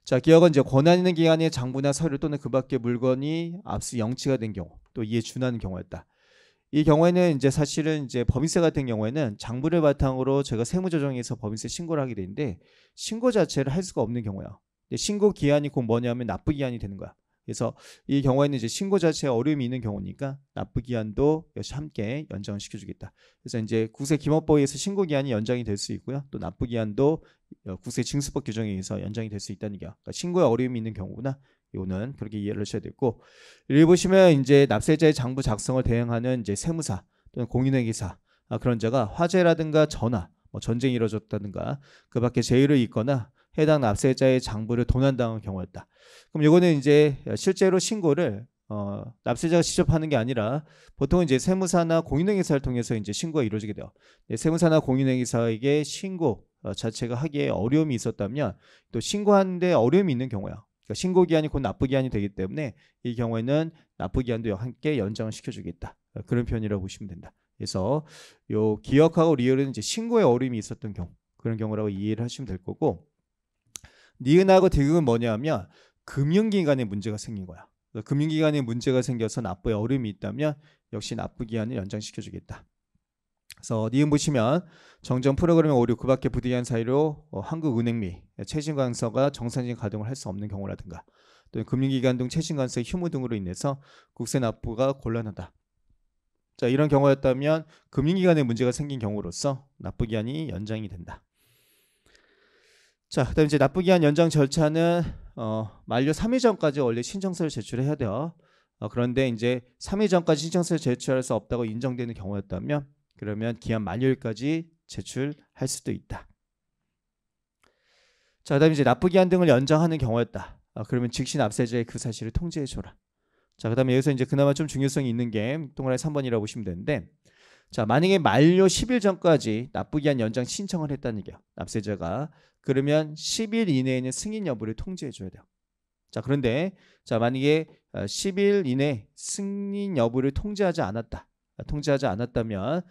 자, 기업은 이제 권한 있는 기관의 장부나 서류 또는 그 밖의 물건이 압수 영치가 된 경우, 또 이에 준하는 경우였다. 이 경우에는 이제 사실은 이제 법인세 같은 경우에는 장부를 바탕으로 제가 세무조정에서 법인세 신고를 하게 되는데 신고 자체를 할 수가 없는 경우야. 신고 기한이 곧 뭐냐면 납부 기한이 되는 거야. 그래서 이 경우에는 이제 신고 자체에 어려움이 있는 경우니까 납부 기한도 역시 함께 연장을 시켜주겠다. 그래서 이제 국세기본법에 의해서 신고 기한이 연장이 될 수 있고요. 또 납부 기한도 국세징수법 규정에 의해서 연장이 될 수 있다는 얘기야. 그러니까 신고에 어려움이 있는 경우구나. 이거는 그렇게 이해를 하셔야 되고, 여기 보시면 이제 납세자의 장부 작성을 대행하는 이제 세무사 또는 공인회계사, 그런 자가 화재라든가 전화, 뭐 전쟁이 이루어졌다든가 그 밖에 재해를 있거나 해당 납세자의 장부를 도난당한 경우였다. 그럼 이거는 이제 실제로 신고를 납세자가 직접 하는 게 아니라 보통 이제 세무사나 공인회계사를 통해서 이제 신고가 이루어지게 돼요. 세무사나 공인회계사에게 신고 자체가 하기에 어려움이 있었다면 또 신고하는데 어려움이 있는 경우야. 그러니까 신고 기한이 곧 납부 기한이 되기 때문에 이 경우에는 납부 기한도 함께 연장을 시켜주겠다. 그런 표현이라고 보시면 된다. 그래서 요 기억하고 리얼은 이제 신고에 어려움이 있었던 경우, 그런 경우라고 이해를 하시면 될 거고, 니은하고 디귿은 뭐냐면 금융기관에 문제가 생긴 거야. 금융기관에 문제가 생겨서 납부에 어려움이 있다면 역시 납부 기한을 연장시켜주겠다. 그래서 니은 보시면 정정 프로그램 오류 그 밖에 부득이한 사유로 한국은행 및 최신관서가 정상적인 가동을 할 수 없는 경우라든가 또는 금융기관 등 최신관서의 휴무 등으로 인해서 국세 납부가 곤란하다. 자, 이런 경우였다면 금융기관에 문제가 생긴 경우로서 납부기한이 연장이 된다. 자, 그다음 이제 납부기한 연장 절차는 만료 3일 전까지 원래 신청서를 제출해야 돼요. 그런데 이제 3일 전까지 신청서를 제출할 수 없다고 인정되는 경우였다면 그러면 기한 만료일까지 제출할 수도 있다. 자, 그다음 이제 납부기한 등을 연장하는 경우였다. 그러면 즉시 납세자의 그 사실을 통지해줘라. 자, 그다음에 여기서 이제 그나마 좀 중요성이 있는 게 동그라미 3번이라고 보시면 되는데, 자, 만약에 만료 10일 전까지 납부기한 연장 신청을 했다는 얘기야. 납세자가. 그러면 10일 이내에는 승인 여부를 통지해줘야 돼요. 자, 그런데 자, 만약에 10일 이내 승인 여부를 통지하지 않았다면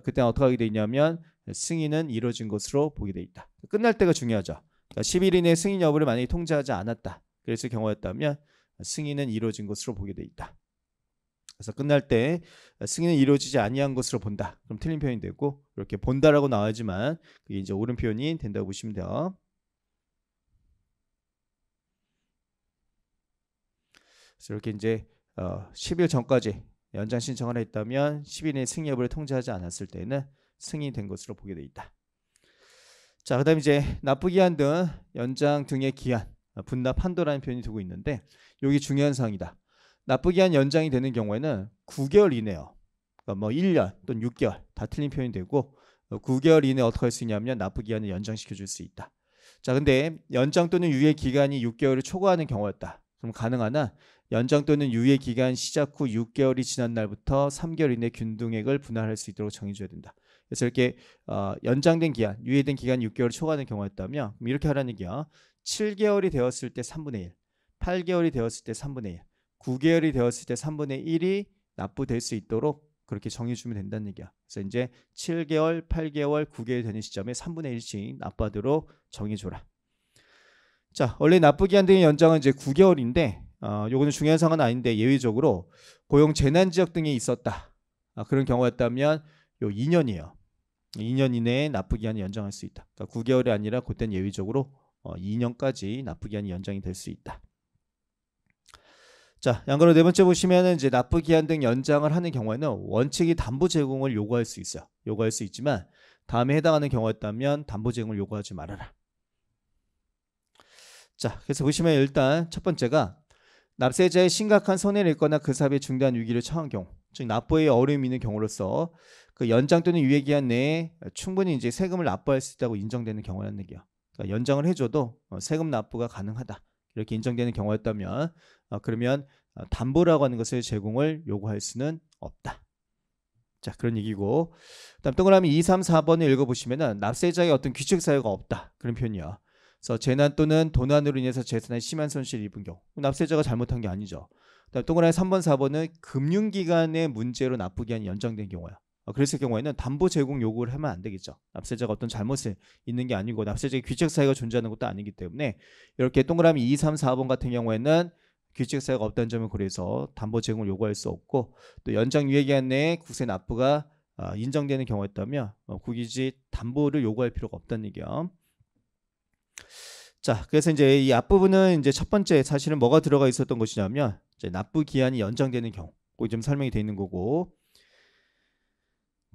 그때는 어떻게 하게 되냐면 승인은 이루어진 것으로 보게 돼 있다. 끝날 때가 중요하죠. 그러니까 10일 이내 승인 여부를 만약에 통지하지 않았다. 그랬을 경우였다면 승인은 이루어진 것으로 보게 돼 있다. 그래서 끝날 때 승인은 이루어지지 아니한 것으로 본다. 그럼 틀린 표현이 되고, 이렇게 본다라고 나와야지만 그게 이제 옳은 표현이 된다고 보시면 돼요. 그래서 이렇게 이제 10일 전까지 연장 신청을 했다면 10일 내 승인 여부를 통지하지 않았을 때는 승인이 된 것으로 보게 돼 있다. 자, 그다음 이제 납부기한 등 연장 등의 기한, 분납 한도라는 표현이 두고 있는데 여기 중요한 사항이다. 납부기한 연장이 되는 경우에는 9개월 이내요. 그러니까 뭐 1년 또는 6개월 다 틀린 표현이 되고 9개월 이내 어떻게 할 수 있냐면 납부기한을 연장시켜 줄 수 있다. 자, 근데 연장 또는 유예 기간이 6개월을 초과하는 경우였다. 그럼 가능하나 연장 또는 유예 기간 시작 후 6개월이 지난 날부터 3개월 이내 균등액을 분할할 수 있도록 정해줘야 된다. 그래서 이렇게 연장된 기간, 유예된 기간 6개월을 초과하는 경우였다면 그럼 이렇게 하라는 얘기야. 7개월이 되었을 때 3분의 1, 8개월이 되었을 때 3분의 1, 9개월이 되었을 때 3분의 1이 납부될 수 있도록 그렇게 정해주면 된다는 얘기야. 그래서 이제 7개월, 8개월, 9개월 되는 시점에 3분의 1씩 납부하도록 정해줘라. 자, 원래 납부기한 등의 연장은 이제 9개월인데 요거는 중요한 사항은 아닌데 예외적으로 고용 재난 지역 등에 있었다. 그런 경우였다면 요 2년이에요. 2년 이내에 납부기한을 연장할 수 있다. 그러니까 9개월이 아니라 그때는 예외적으로 2년까지 납부기한이 연장이 될 수 있다. 자, 양가로 네 번째 보시면은 이제 납부기한 등 연장을 하는 경우에는 원칙이 담보 제공을 요구할 수 있어요. 요구할 수 있지만 다음에 해당하는 경우였다면 담보 제공을 요구하지 말아라. 자, 그래서 보시면 일단 첫 번째가 납세자의 심각한 손해를 입거나 그 사업의 중대한 위기를 처한 경우, 즉 납부에 어려움이 있는 경우로서 그 연장 또는 유예 기한 내에 충분히 이제 세금을 납부할 수 있다고 인정되는 경우라는 얘기야. 그러니까 연장을 해줘도 세금 납부가 가능하다. 이렇게 인정되는 경우였다면 그러면 담보라고 하는 것을 제공을 요구할 수는 없다. 자, 그런 얘기고, 그다음 동그라미 2, 3, 4번을 읽어보시면은 납세자의 어떤 규칙 사유가 없다. 그런 표현이야. 그래서 재난 또는 도난으로 인해서 재산에 심한 손실을 입은 경우, 납세자가 잘못한 게 아니죠. 그다음 동그라미 3번, 4번은 금융기관의 문제로 납부기한이 연장된 경우야. 그랬을 경우에는 담보 제공 요구를 하면 안 되겠죠. 납세자가 어떤 잘못을 있는 게 아니고 납세자의 규칙 사유가 존재하는 것도 아니기 때문에 이렇게 동그라미 2, 3, 4번 같은 경우에는 규칙 사유가 없다는 점을 고려해서 담보 제공을 요구할 수 없고, 또 연장 유예 기한 내에 국세 납부가 인정되는 경우였다면 국유지 담보를 요구할 필요가 없다는 얘기야. 자, 그래서 이제 이 앞부분은 이제 첫 번째 사실은 뭐가 들어가 있었던 것이냐면 이제 납부 기한이 연장되는 경우, 거기 좀 설명이 되어 있는 거고.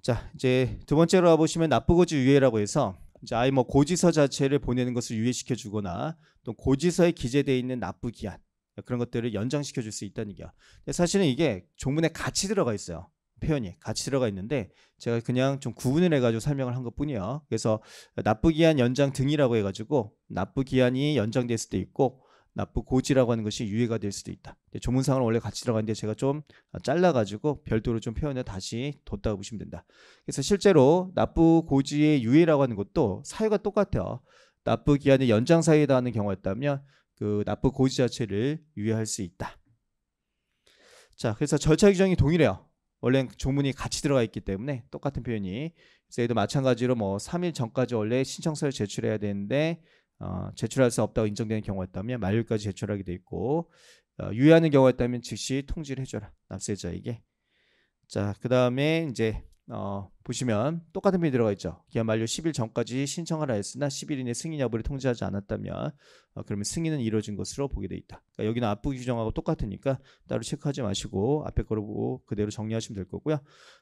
자, 이제 두 번째로 와보시면 납부고지 유예라고 해서 이제 아예 뭐 고지서 자체를 보내는 것을 유예시켜 주거나 또 고지서에 기재되어 있는 납부 기한, 그런 것들을 연장시켜 줄 수 있다는 얘기야. 근데 사실은 이게 종문에 같이 들어가 있어요. 표현이 같이 들어가 있는데 제가 그냥 좀 구분을 해가지고 설명을 한 것뿐이에요. 그래서 납부기한 연장 등이라고 해가지고 납부기한이 연장될 수도 있고 납부고지라고 하는 것이 유예가 될 수도 있다. 조문상은 원래 같이 들어가는데 제가 좀 잘라가지고 별도로 좀 표현을 다시 뒀다고 보시면 된다. 그래서 실제로 납부고지의 유예라고 하는 것도 사유가 똑같아요. 납부기한의 연장 사유에 해당하는 경우였다면 그 납부고지 자체를 유예할 수 있다. 자, 그래서 절차 규정이 동일해요. 원래 조문이 같이 들어가 있기 때문에 똑같은 표현이. 그래서 얘도 마찬가지로 뭐 3일 전까지 원래 신청서를 제출해야 되는데 제출할 수 없다고 인정되는 경우였다면 만료일까지 제출하게 돼 있고, 유예하는 경우였다면 즉시 통지를 해줘라, 납세자에게. 자, 그 다음에 이제 보시면 똑같은 표현이 들어가 있죠. 기한 만료 10일 전까지 신청하라 했으나 10일 이내 승인 여부를 통지하지 않았다면 그러면 승인은 이루어진 것으로 보게 돼 있다. 그러니까 여기는 앞부 규정하고 똑같으니까 따로 체크하지 마시고 앞에 거로 보고 그대로 정리하시면 될 거고요.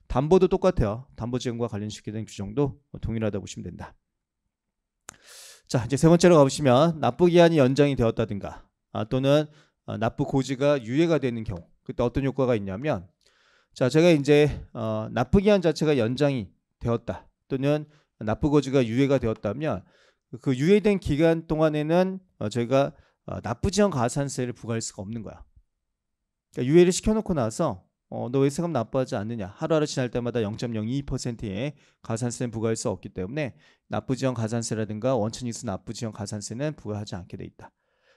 담보도 똑같아요. 담보 제공과 관련시키는 규정도 동일하다 보시면 된다. 자, 이제 세 번째로 가보시면 납부 기한이 연장이 되었다든가 또는 납부 고지가 유예가 되는 경우, 그때 어떤 효과가 있냐면, 자, 제가 이제 납부 기한 자체가 연장이 되었다 또는 납부 고지가 유예가 되었다면 그 유예된 기간 동안에는 저희가 납부 지연 가산세를 부과할 수가 없는 거야. 그러니까 유예를 시켜놓고 나서 너 왜 세금 납부하지 않느냐, 하루하루 지날 때마다 0.02%의 가산세는 부과할 수 없기 때문에 납부 지연 가산세라든가 원천징수 납부 지연 가산세는 부과하지 않게 돼 있다.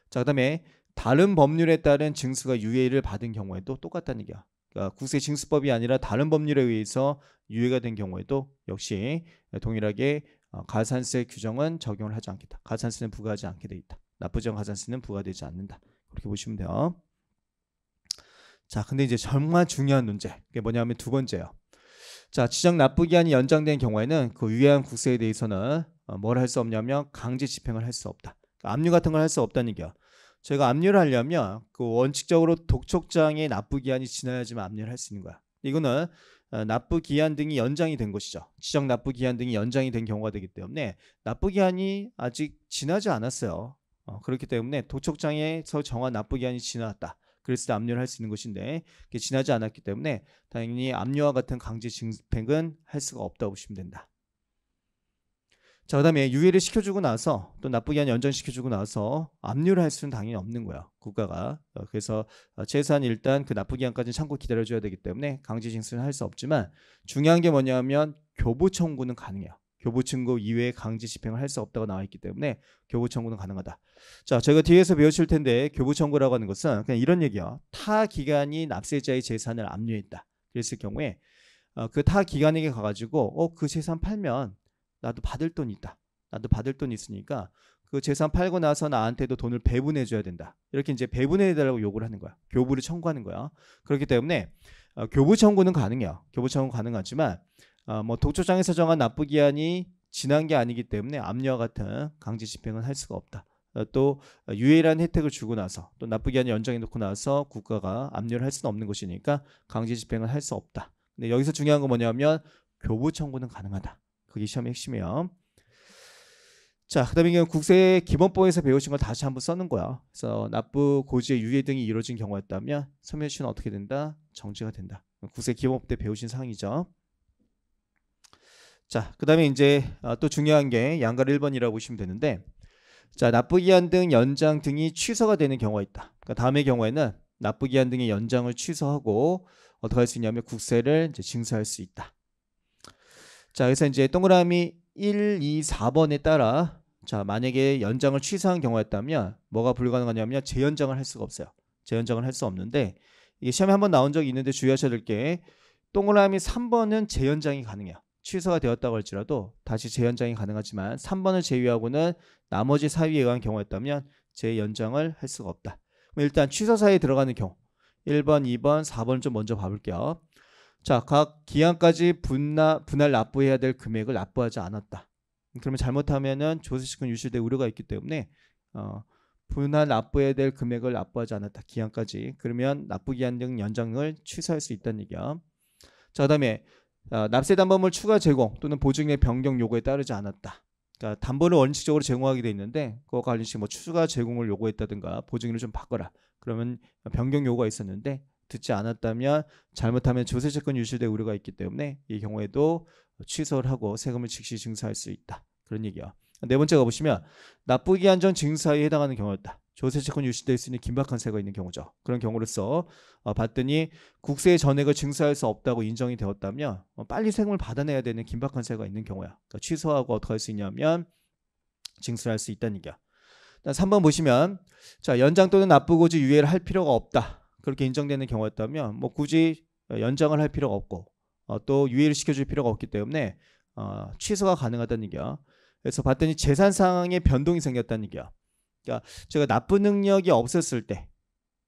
자, 그다음에 다른 법률에 따른 징수가 유예를 받은 경우에도 똑같다는 얘기야. 그러니까 국세징수법이 아니라 다른 법률에 의해서 유예가 된 경우에도 역시 동일하게 가산세 규정은 적용을 하지 않겠다. 가산세는 부과하지 않게 돼 있다. 납부 지연 가산세는 부과되지 않는다. 그렇게 보시면 돼요. 자, 근데 이제 정말 중요한 문제, 그게 뭐냐면 두 번째예요. 자, 지정 납부 기한이 연장된 경우에는 그 유예한 국세에 대해서는 뭘 할 수 없냐면 강제 집행을 할 수 없다. 그러니까 압류 같은 걸 할 수 없다는 얘기야. 저희가 압류를 하려면 그 원칙적으로 독촉장의 납부 기한이 지나야지만 압류를 할 수 있는 거야. 이거는 납부 기한 등이 연장이 된 것이죠. 지정 납부 기한 등이 연장이 된 경우가 되기 때문에 납부 기한이 아직 지나지 않았어요. 그렇기 때문에 독촉장에서 정한 납부 기한이 지났다. 그랬을 때 압류를 할 수 있는 것인데 그게 지나지 않았기 때문에 당연히 압류와 같은 강제 집행은 할 수가 없다고 보시면 된다. 자, 그 다음에 유예를 시켜주고 나서 또 납부 기한 연장시켜주고 나서 압류를 할 수는 당연히 없는 거야, 국가가. 그래서 최소한 일단 그 납부 기한까지는 참고 기다려줘야 되기 때문에 강제 징수는 할 수 없지만 중요한 게 뭐냐면 교부 청구는 가능해요. 교부 청구 이외에 강제 집행을 할 수 없다고 나와 있기 때문에 교부 청구는 가능하다. 자, 저희가 뒤에서 배우실 텐데 교부 청구라고 하는 것은 그냥 이런 얘기야. 타 기관이 납세자의 재산을 압류했다. 그랬을 경우에 그 타 기관에게 가가지고 그 재산 팔면 나도 받을 돈이 있다. 나도 받을 돈이 있으니까 그 재산 팔고 나서 나한테도 돈을 배분해 줘야 된다. 이렇게 이제 배분해 달라고 요구를 하는 거야. 교부를 청구하는 거야. 그렇기 때문에 교부 청구는 가능해요. 교부 청구 가능하지만 뭐 독촉장에서 정한 납부기한이 지난 게 아니기 때문에 압류와 같은 강제 집행은 할 수가 없다. 또 유예라는 혜택을 주고 나서 또 납부기한을 연장해 놓고 나서 국가가 압류를 할 수는 없는 것이니까 강제 집행을 할 수 없다. 근데 여기서 중요한 건 뭐냐면 교부 청구는 가능하다. 그게 시험의 핵심이에요. 자, 그다음에 이게 국세 기본법에서 배우신 걸 다시 한번 써는 거야. 그래서 납부, 고지의 유예 등이 이루어진 경우였다면 소멸시효는 어떻게 된다? 정지가 된다. 국세 기본법 때 배우신 사항이죠. 자, 그다음에 이제 또 중요한 게 양가로 1번이라고 보시면 되는데, 자, 납부기한 등 연장 등이 취소가 되는 경우가 있다. 그러니까 다음의 경우에는 납부기한 등의 연장을 취소하고 어떻게 할 수 있냐면 국세를 이제 징수할 수 있다. 자, 그래서 이제 동그라미 1, 2, 4번에 따라 자, 만약에 연장을 취소한 경우였다면 뭐가 불가능하냐면 재연장을 할 수가 없어요. 재연장을 할 수 없는데 이게 시험에 한번 나온 적이 있는데 주의하셔야 될 게 동그라미 3번은 재연장이 가능해요. 취소가 되었다고 할지라도 다시 재연장이 가능하지만 3번을 제외하고는 나머지 사유에 의한 경우였다면 재연장을 할 수가 없다. 그럼 일단 취소 사유에 들어가는 경우 1번, 2번, 4번 좀 먼저 봐볼게요. 자, 각 기한까지 분할 납부해야 될 금액을 납부하지 않았다. 그러면 잘못하면은 조세시권 유실될 우려가 있기 때문에 분할 납부해야 될 금액을 납부하지 않았다. 기한까지. 그러면 납부기한 등 연장을 취소할 수 있다는 얘기야. 자, 그다음에 납세 담보물 추가 제공 또는 보증의 변경 요구에 따르지 않았다. 그러니까 담보를 원칙적으로 제공하게 돼 있는데 그거 관련해서 뭐 추가 제공을 요구했다든가 보증인을 좀 바꿔라. 그러면 변경 요구가 있었는데 듣지 않았다면 잘못하면 조세채권 유실될 우려가 있기 때문에 이 경우에도 취소를 하고 세금을 즉시 징수할 수 있다. 그런 얘기야. 네 번째 가보시면 납부기한 전 징수사유에 해당하는 경우였다. 조세채권 유실될 수 있는 긴박한 세가 있는 경우죠. 그런 경우로서 봤더니 국세의 전액을 징수할 수 없다고 인정이 되었다면 빨리 세금을 받아내야 되는 긴박한 세가 있는 경우야. 그러니까 취소하고 어떻게 할 수 있냐면 징수할 수 있다는 얘기야. 3번 보시면 자, 연장 또는 납부고지 유예를 할 필요가 없다. 그렇게 인정되는 경우였다면 뭐 굳이 연장을 할 필요가 없고 또 유예를 시켜줄 필요가 없기 때문에 취소가 가능하다는 얘기야. 그래서 봤더니 재산 상황에 변동이 생겼다는 얘기야. 그러니까 제가 납부 능력이 없었을 때,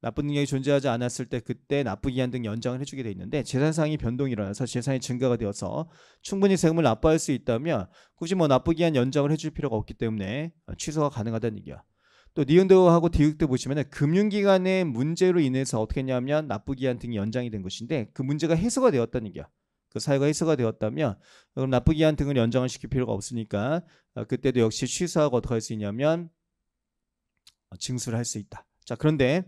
납부 능력이 존재하지 않았을 때 그때 납부기한 등 연장을 해주게 돼 있는데 재산 상황이 변동이 일어나서 재산이 증가가 되어서 충분히 세금을 납부할 수 있다면 굳이 뭐 납부기한 연장을 해줄 필요가 없기 때문에 취소가 가능하다는 얘기야. 또 니은도하고 디귿도 보시면은 금융기관의 문제로 인해서 어떻게 했냐면 납부기한 등이 연장이 된 것인데 그 문제가 해소가 되었다는 얘기야. 그 사유가 해소가 되었다면 그럼 납부기한 등을 연장을 시킬 필요가 없으니까 그때도 역시 취소하고 어떻게 할 수 있냐면 징수를 할 수 있다. 자, 그런데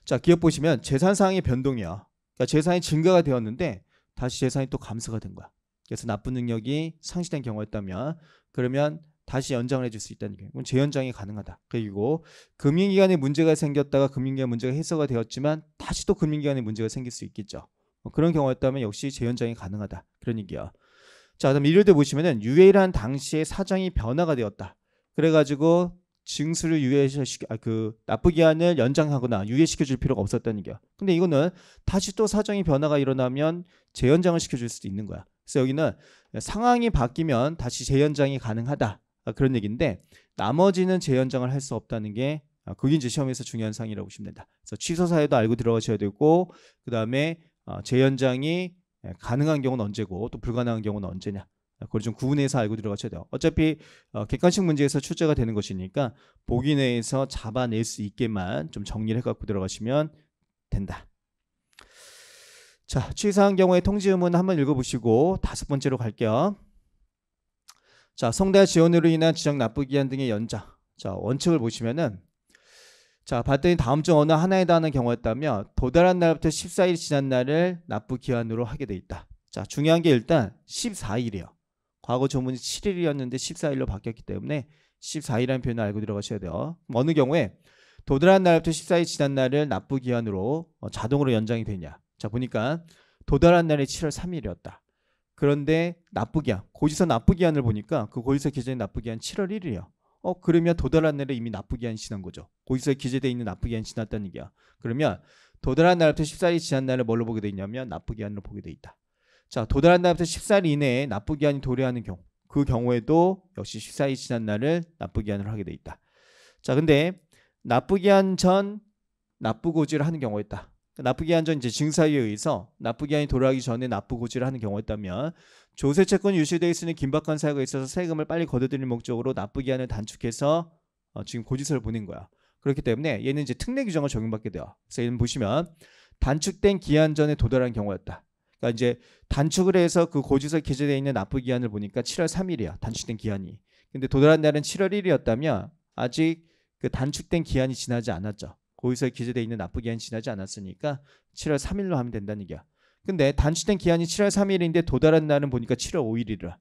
자, 기업 보시면 재산 상황의 변동이야. 그러니까 재산이 증가가 되었는데 다시 재산이 또 감소가 된 거야. 그래서 납부 능력이 상실된 경우였다면 그러면 다시 연장을 해줄 수 있다는 게 그럼 재연장이 가능하다. 그리고 금융기관에 문제가 생겼다가 금융기관 문제가 해소가 되었지만 다시 또 금융기관에 문제가 생길 수 있겠죠. 그런 경우였다면 역시 재연장이 가능하다. 그런 얘기야. 자, 그다음 이럴 때 보시면은 유예일한 당시에 사정이 변화가 되었다. 그래가지고 징수를 납부기한을 연장하거나 유예시켜줄 필요가 없었다는 얘기야. 근데 이거는 다시 또 사정이 변화가 일어나면 재연장을 시켜줄 수도 있는 거야. 그래서 여기는 상황이 바뀌면 다시 재연장이 가능하다. 그런 얘기인데 나머지는 재연장을 할 수 없다는 게 그게 이제 시험에서 중요한 사항이라고 보시면 된다. 그래서 취소 사유도 알고 들어가셔야 되고 그 다음에 재연장이 가능한 경우는 언제고 또 불가능한 경우는 언제냐. 그걸 좀 구분해서 알고 들어가셔야 돼요. 어차피 객관식 문제에서 출제가 되는 것이니까 보기 내에서 잡아낼 수 있게만 좀 정리를 해갖고 들어가시면 된다. 자, 취소한 경우에 통지 의무는 한번 읽어보시고 5번째로 갈게요. 자, 성대한 지원으로 인한 지정 납부기한 등의 연장. 자, 원칙을 보시면은 자, 봤더니 다음 중 어느 하나에 해당하는 경우였다면 도달한 날부터 14일 지난 날을 납부기한으로 하게 돼 있다. 자, 중요한 게 일단 14일이에요. 과거 조문이 7일이었는데 14일로 바뀌었기 때문에 14일이라는 표현을 알고 들어가셔야 돼요. 어느 경우에 도달한 날부터 14일 지난 날을 납부기한으로 자동으로 연장이 되냐. 자, 보니까 도달한 날이 7월 3일이었다. 그런데 납부기한, 고지서 납부기한을 보니까 그 고지서 기재된 납부기한 7월 1일이에요. 그러면 도달한 날에 이미 납부기한이 지난 거죠. 고지서에 기재되어 있는 납부기한이 지났다는 얘기야. 그러면 도달한 날부터 14일 지난 날을 뭘로 보게 돼 있냐면 납부기한으로 보게 돼 있다. 자, 도달한 날부터 14일 이내에 납부기한이 도래하는 경우, 그 경우에도 역시 14일 지난 날을 납부기한으로 하게 돼 있다. 자, 근데 납부기한 전 납부고지를 하는 경우가 있다. 납부기한전 이제 증사에 의해서 납부기한이 돌아가기 전에 납부 고지를 하는 경우였다면 조세채권이 유실되어 있으니 긴박한 사유가 있어서 세금을 빨리 걷어들일 목적으로 납부기한을 단축해서 지금 고지서를 보낸 거야. 그렇기 때문에 얘는 이제 특례 규정을 적용받게 돼요. 그래서 얘는 보시면 단축된 기한 전에 도달한 경우였다. 그러니까 이제 단축을 해서 그 고지서에 기재되어 있는 납부기한을 보니까 7월 3일이야. 단축된 기한이. 근데 도달한 날은 7월 1일이었다면 아직 그 단축된 기한이 지나지 않았죠. 고지서에 기재되어 있는 납부기한이 지나지 않았으니까 7월 3일로 하면 된다는 얘기야. 근데 단축된 기한이 7월 3일인데 도달한 날은 보니까 7월 5일이라.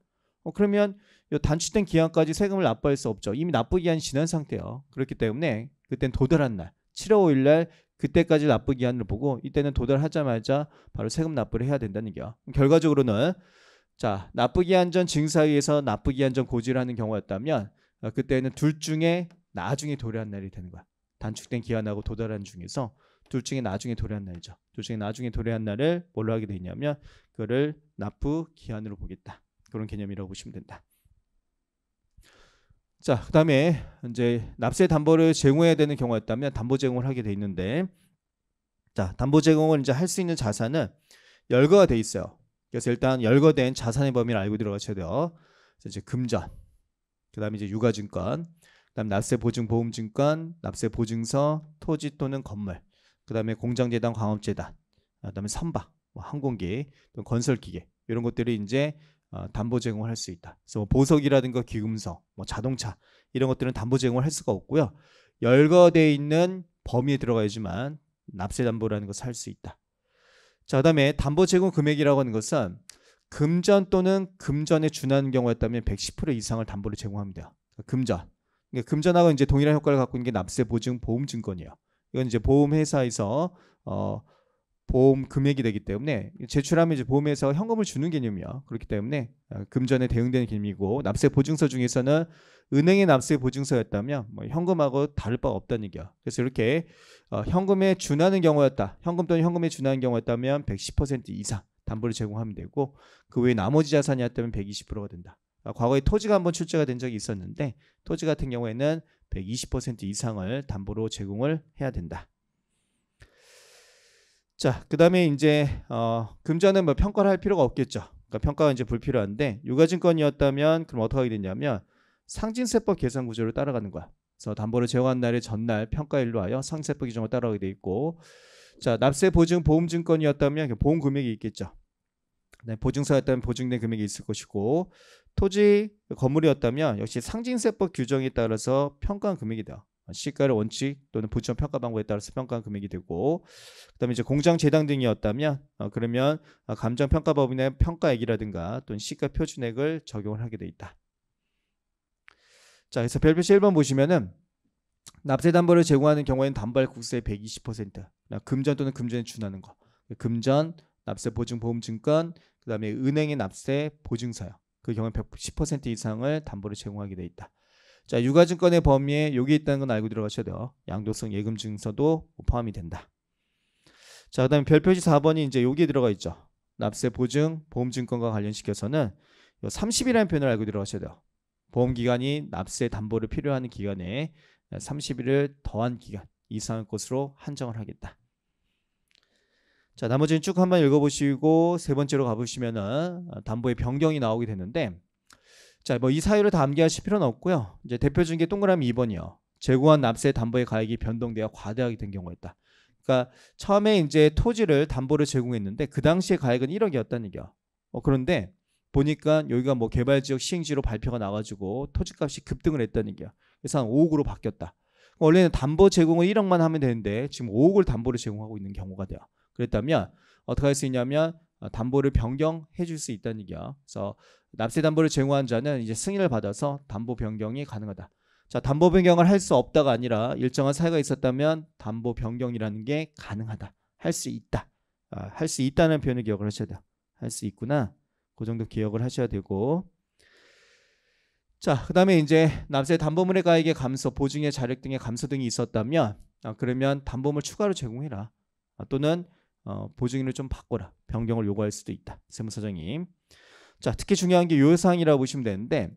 그러면 이 단축된 기한까지 세금을 납부할 수 없죠. 이미 납부기한이 지난 상태예요. 그렇기 때문에 그때는 도달한 날 7월 5일 날 그때까지 납부기한을 보고 이때는 도달하자마자 바로 세금 납부를 해야 된다는 얘기야. 결과적으로는 자, 납부기한 전 증사위에서 납부기한 전 고지를 하는 경우였다면 그때는 둘 중에 나중에 도래한 날이 되는 거야. 단축된 기한하고 도달한 중에서 둘 중에 나중에 도래한 날이죠. 둘 중에 나중에 도래한 날을 뭘로 하게 되냐면 그거를 납부 기한으로 보겠다. 그런 개념이라고 보시면 된다. 자, 그다음에 이제 납세 담보를 제공해야 되는 경우였다면 담보 제공을 하게 돼 있는데, 자, 담보 제공을 이제 할 수 있는 자산은 열거가 돼 있어요. 그래서 일단 열거된 자산의 범위를 알고 들어가셔야 돼요. 그래서 이제 금전, 그다음에 이제 유가증권, 그다음 납세보증보험증권, 납세보증서, 토지 또는 건물, 그다음에 공장재단, 광업재단, 그다음에 선박, 항공기, 또 건설기계 이런 것들이 이제 담보 제공을 할 수 있다. 그래서 보석이라든가 기금서, 자동차 이런 것들은 담보 제공을 할 수가 없고요. 열거돼 있는 범위에 들어가야지만 납세 담보라는 것을 할 수 있다. 자, 그다음에 담보 제공 금액이라고 하는 것은 금전 또는 금전에 준하는 경우였다면 110% 이상을 담보를 제공합니다. 금전. 그러니까 금전하고 이제 동일한 효과를 갖고 있는 게 납세 보증 보험증권이에요. 이건 이제 보험회사에서 보험 금액이 되기 때문에 제출하면 이제 보험회사가 현금을 주는 개념이야. 그렇기 때문에 금전에 대응되는 개념이고, 납세 보증서 중에서는 은행의 납세 보증서였다면 현금하고 다를 바가 없다는 얘기야. 그래서 이렇게 현금에 준하는 경우였다. 현금 또는 현금에 준하는 경우였다면 110% 이상 담보를 제공하면 되고, 그 외에 나머지 자산이었다면 120%가 된다. 과거에 토지가 한번 출제가 된 적이 있었는데 토지 같은 경우에는 120% 이상을 담보로 제공을 해야 된다. 자, 그다음에 이제 금전은 평가를 할 필요가 없겠죠. 그러니까 평가가 이제 불필요한데, 유가증권이었다면 그럼 어떻게 하게 되냐면 상징세법 계산 구조를 따라가는 거야. 그래서 담보를 제공한 날의 전날 평가일로 하여 상징세법 규정을 따라가게 돼 있고, 자, 납세 보증 보험증권이었다면 보험 금액이 있겠죠. 보증서였다면 보증된 금액이 있을 것이고, 토지 건물이었다면 역시 상징세법 규정에 따라서 평가한 금액이 돼요. 시가를 원칙 또는 부천 평가 방법에 따라서 평가한 금액이 되고, 그다음에 이제 공장 재단 등이었다면 그러면 감정 평가 법인의 평가액이라든가 또는 시가 표준액을 적용을 하게 돼 있다. 자, 그래서 별표시 1번 보시면은 납세 담보를 제공하는 경우에는 담보할 국세의 120%, 금전 또는 금전에 준하는 거, 금전, 납세 보증 보험증권, 그다음에 은행의 납세 보증서요. 그 경우에 110% 이상을 담보를 제공하게 돼 있다. 자, 유가증권의 범위에 여기 있다는 건 알고 들어가셔야 돼요. 양도성 예금 증서도 포함이 된다. 자, 그다음에 별표시 4번이 이제 여기에 들어가 있죠. 납세 보증 보험증권과 관련시켜서는 30일이라는 표현을 알고 들어가셔야 돼요. 보험기간이 납세 담보를 필요하는 기간에 30일을 더한 기간 이상의 것으로 한정을 하겠다. 자, 나머지는 쭉 한번 읽어보시고 세 번째로 가보시면은 담보의 변경이 나오게 되는데, 자, 이 사유를 다 암기하실 필요는 없고요. 이제 대표적인 게 동그라미 2번이요. 제공한 납세 담보의 가액이 변동되어 과다하게 된 경우였다. 그러니까 처음에 이제 토지를 담보를 제공했는데 그 당시에 가액은 1억이었다는 얘기야. 그런데 보니까 여기가 개발지역 시행지로 발표가 나가지고 토지값이 급등을 했다는 얘기야. 그래서 한 5억으로 바뀌었다. 원래는 담보 제공을 1억만 하면 되는데 지금 5억을 담보를 제공하고 있는 경우가 돼요. 그랬다면 어떻게 할 수 있냐면 담보를 변경해 줄 수 있다는 얘기야. 그래서 납세 담보를 제공한 자는 이제 승인을 받아서 담보 변경이 가능하다. 자, 담보 변경을 할 수 없다가 아니라 일정한 사유가 있었다면 담보 변경이라는 게 가능하다. 할 수 있다. 할 수 있다는 표현을 기억을 하셔야 돼요. 할 수 있구나. 그 정도 기억을 하셔야 되고, 자, 그다음에 이제 납세 담보물의 가액의 감소, 보증의 자력 등의 감소 등이 있었다면 그러면 담보물 추가로 제공해라. 또는 보증인을 좀 바꿔라. 변경을 요구할 수도 있다. 세무사장님. 자, 특히 중요한 게 요 사항이라고 보시면 되는데,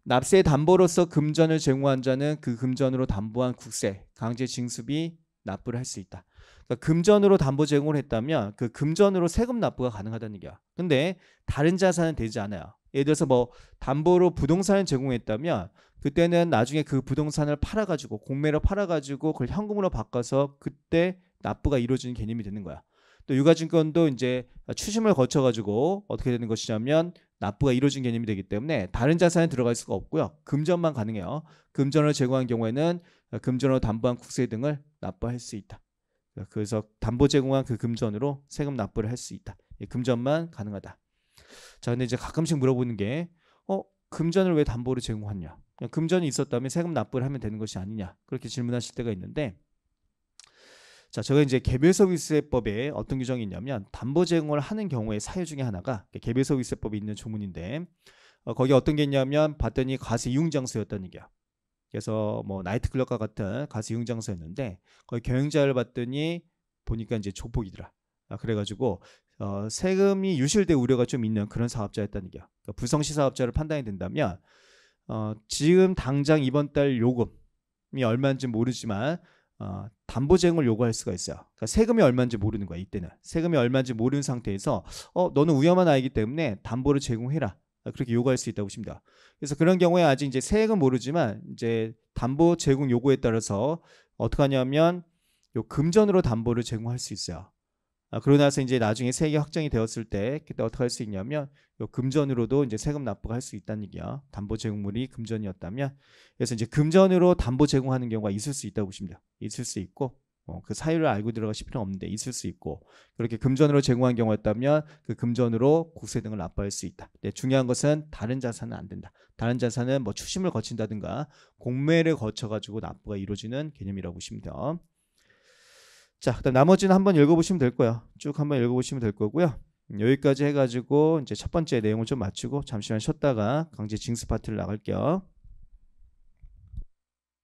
납세 담보로서 금전을 제공한 자는 그 금전으로 담보한 국세, 강제 징수비 납부를 할 수 있다. 그러니까 금전으로 담보 제공을 했다면 그 금전으로 세금 납부가 가능하다는 얘기야. 근데 다른 자산은 되지 않아요. 예를 들어서 뭐 담보로 부동산을 제공했다면 그때는 나중에 그 부동산을 팔아가지고 공매로 팔아가지고 그걸 현금으로 바꿔서 그때 납부가 이루어지는 개념이 되는 거야. 또 유가증권도 이제 추심을 거쳐가지고 어떻게 되는 것이냐면 납부가 이루어진 개념이 되기 때문에 다른 자산에 들어갈 수가 없고요. 금전만 가능해요. 금전을 제공한 경우에는 금전으로 담보한 국세 등을 납부할 수 있다. 그래서 담보 제공한 그 금전으로 세금 납부를 할 수 있다. 금전만 가능하다. 자, 근데 이제 가끔씩 물어보는 게 금전을 왜 담보로 제공하냐? 그냥 금전이 있었다면 세금 납부를 하면 되는 것이 아니냐? 그렇게 질문하실 때가 있는데, 자, 제가 이제 개별서비스법에 어떤 규정이 있냐면 담보 제공을 하는 경우의 사유 중에 하나가 개별서비스법에 있는 조문인데 거기 어떤 게 있냐면 봤더니 가수 이용 장소였다는 얘기야. 그래서 뭐 나이트클럽과 같은 가수 이용 장소였는데 거기 경영자를 봤더니 보니까 이제 조폭이더라. 그래가지고 세금이 유실될 우려가 좀 있는 그런 사업자였다는 얘기야. 그러니까 불성시 사업자를 판단이 된다면 지금 당장 이번 달 요금이 얼마인지 모르지만 담보 제공을 요구할 수가 있어요. 그러니까 세금이 얼마인지 모르는 거야. 이때는 세금이 얼마인지 모르는 상태에서 너는 위험한 아이기 때문에 담보를 제공해라. 그렇게 요구할 수 있다고 보십니다. 그래서 그런 경우에 아직 이제 세액은 모르지만 이제 담보 제공 요구에 따라서 어떻게 하냐면 요 금전으로 담보를 제공할 수 있어요. 그러고 나서 이제 나중에 세액이 확정이 되었을 때 그때 어떻게 할 수 있냐면 요 금전으로도 이제 세금 납부가 할 수 있다는 얘기야. 담보 제공물이 금전이었다면. 그래서 이제 금전으로 담보 제공하는 경우가 있을 수 있다고 보십니다. 있을 수 있고 그 사유를 알고 들어가실 필요는 없는데 있을 수 있고 그렇게 금전으로 제공한 경우였다면 그 금전으로 국세 등을 납부할 수 있다. 근데 중요한 것은 다른 자산은 안 된다. 다른 자산은 뭐 추심을 거친다든가 공매를 거쳐가지고 납부가 이루어지는 개념이라고 보시면 돼요. 자, 그다음 나머지는 한번 읽어보시면 될 거예요. 쭉 한번 읽어보시면 될 거고요. 여기까지 해가지고 이제 첫 번째 내용을 좀 마치고 잠시만 쉬었다가 강제 징수 파트를 나갈게요.